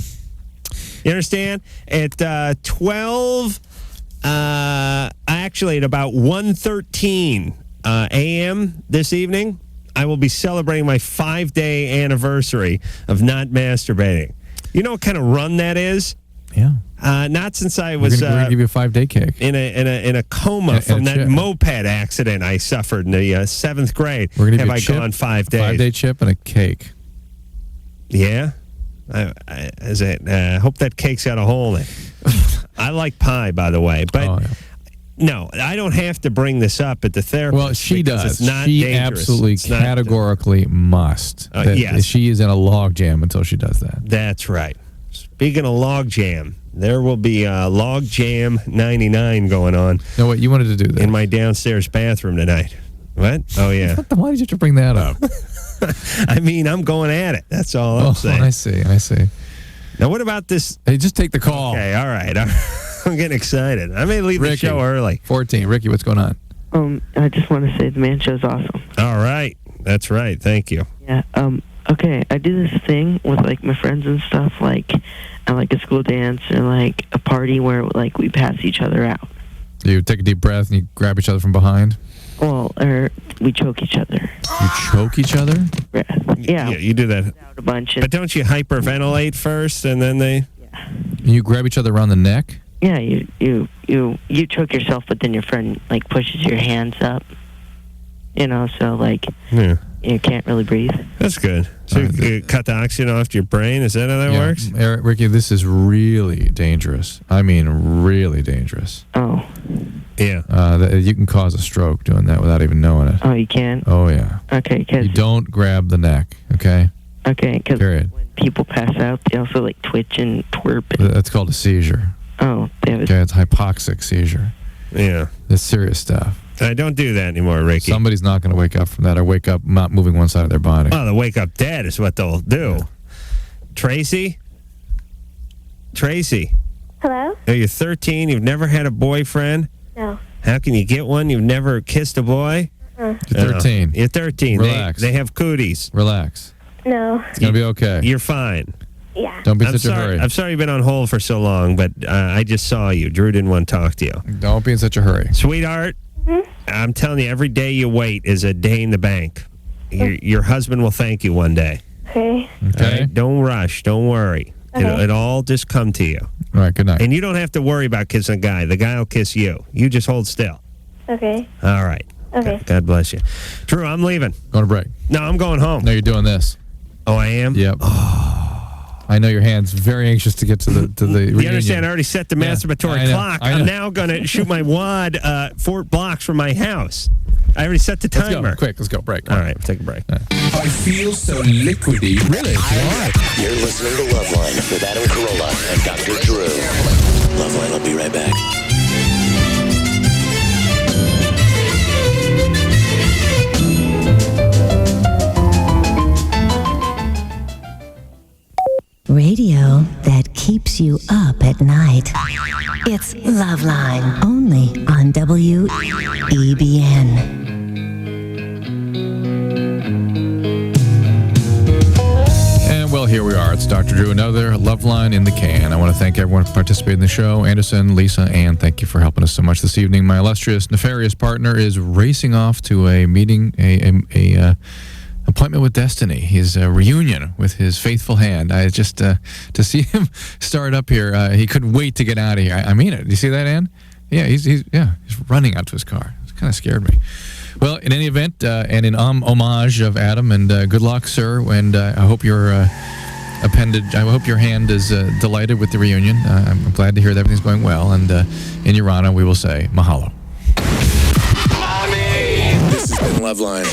You understand? At 12, actually at about 1:13 a.m. this evening, I will be celebrating my 5-day anniversary of not masturbating. You know what kind of run that is? Yeah. Not since I was We're gonna give you a 5-day cake. in a coma from that chip. moped accident I suffered in the 7th grade. We're gonna Have give I you a chip, gone 5 days? 5-day chip and a cake. Yeah. I hope that cake's got a hole in it. I like pie, by the way, but no, I don't have to bring this up at the therapist. Well, she because does. It's not She dangerous. absolutely It's not- categorically must. yes. She is in a log jam until she does that. That's right. Speaking of log jam, there will be log jam 99 going on. No, what you wanted to do that in my downstairs bathroom tonight. What? Oh yeah. Why did you have to bring that up? I mean, I'm going at it. That's all I'm saying. I see. Now, what about this? Hey, just take the call. Okay, all right. I'm getting excited. I may leave the show early. 14. Ricky, what's going on? I just want to say the man show's awesome. All right. That's right. Thank you. Yeah. Okay. I do this thing with like my friends and stuff, like at like a school dance or like a party where like we pass each other out. You take a deep breath and you grab each other from behind? Well, or we choke each other. You choke each other? Yeah. You do that. A bunch. But don't you hyperventilate first and then they... You grab each other around the neck? Yeah, you choke yourself, but then your friend like pushes your hands up. You know, so like you can't really breathe. That's good. So you cut the oxygen off your brain? Is that how that works? Ricky, this is really dangerous. I mean, really dangerous. Oh. Yeah. You can cause a stroke doing that without even knowing it. Oh, you can? Oh, yeah. Okay, You don't grab the neck, okay? Okay, because Period. when people pass out, they also like twitch and twerp. That's called a seizure. Oh, they have Okay, it's hypoxic seizure. Yeah. It's serious stuff. I don't do that anymore, Ricky. Somebody's not going to wake up from that or wake up not moving one side of their body. Oh, they'll wake up dead is what they'll do. Tracy? Hello? You're 13. You've never had a boyfriend? No. How can you get one? You've never kissed a boy? You're 13. You're 13. Relax. They have cooties. Relax. No. It's going to be okay. You're fine. Yeah. Don't be I'm in such a sorry. hurry. I'm sorry you've been on hold for so long, but I just saw you. Drew didn't want to talk to you. Don't be in such a hurry. Sweetheart, I'm telling you, every day you wait is a day in the bank. Your husband will thank you one day. Okay. All right? Don't rush. Don't worry. Okay. It'll all just come to you. All right, good night. And you don't have to worry about kissing a guy. The guy will kiss you. You just hold still. Okay. All right. Okay. God bless you. Drew, I'm leaving. Going to break. No, I'm going home. No, you're doing this. Oh, I am? Yep. I know your hand's very anxious to get to the reunion. You understand? I already set the masturbatory I know, clock. I know. I'm now going to shoot my wad 4 blocks from my house. I already set the timer. Let's go. Quick, let's go. Break. All right, take a break. I feel so liquidy. Really? Why? You're listening to Loveline with Adam Carolla and Dr. Drew. Loveline will be right back. Radio that keeps you up at night. It's Loveline, only on WEBN. And well, here we are. It's Dr. Drew, another Loveline in the can. I want to thank everyone for participating in the show. Anderson, Lisa, Ann, thank you for helping us so much this evening. My illustrious, nefarious partner is racing off to a meeting, a appointment with destiny, his reunion with his faithful hand. I just, to see him start up here, he couldn't wait to get out of here. I mean it. Do you see that, Ann? Yeah, he's running out to his car. It kind of scared me. Well, in any event, and in homage of Adam, and good luck, sir. And I hope your appendage. I hope your hand is delighted with the reunion. I'm glad to hear that everything's going well. And in your honor, we will say mahalo. This has been LoveLine.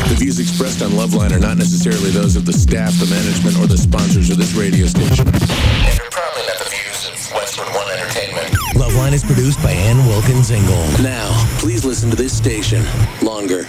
The views expressed on LoveLine are not necessarily those of the staff, the management, or the sponsors of this radio station. And are probably not the views of Westwood One Entertainment. LoveLine is produced by Ann Wilkins Ingle. Now, please listen to this station longer.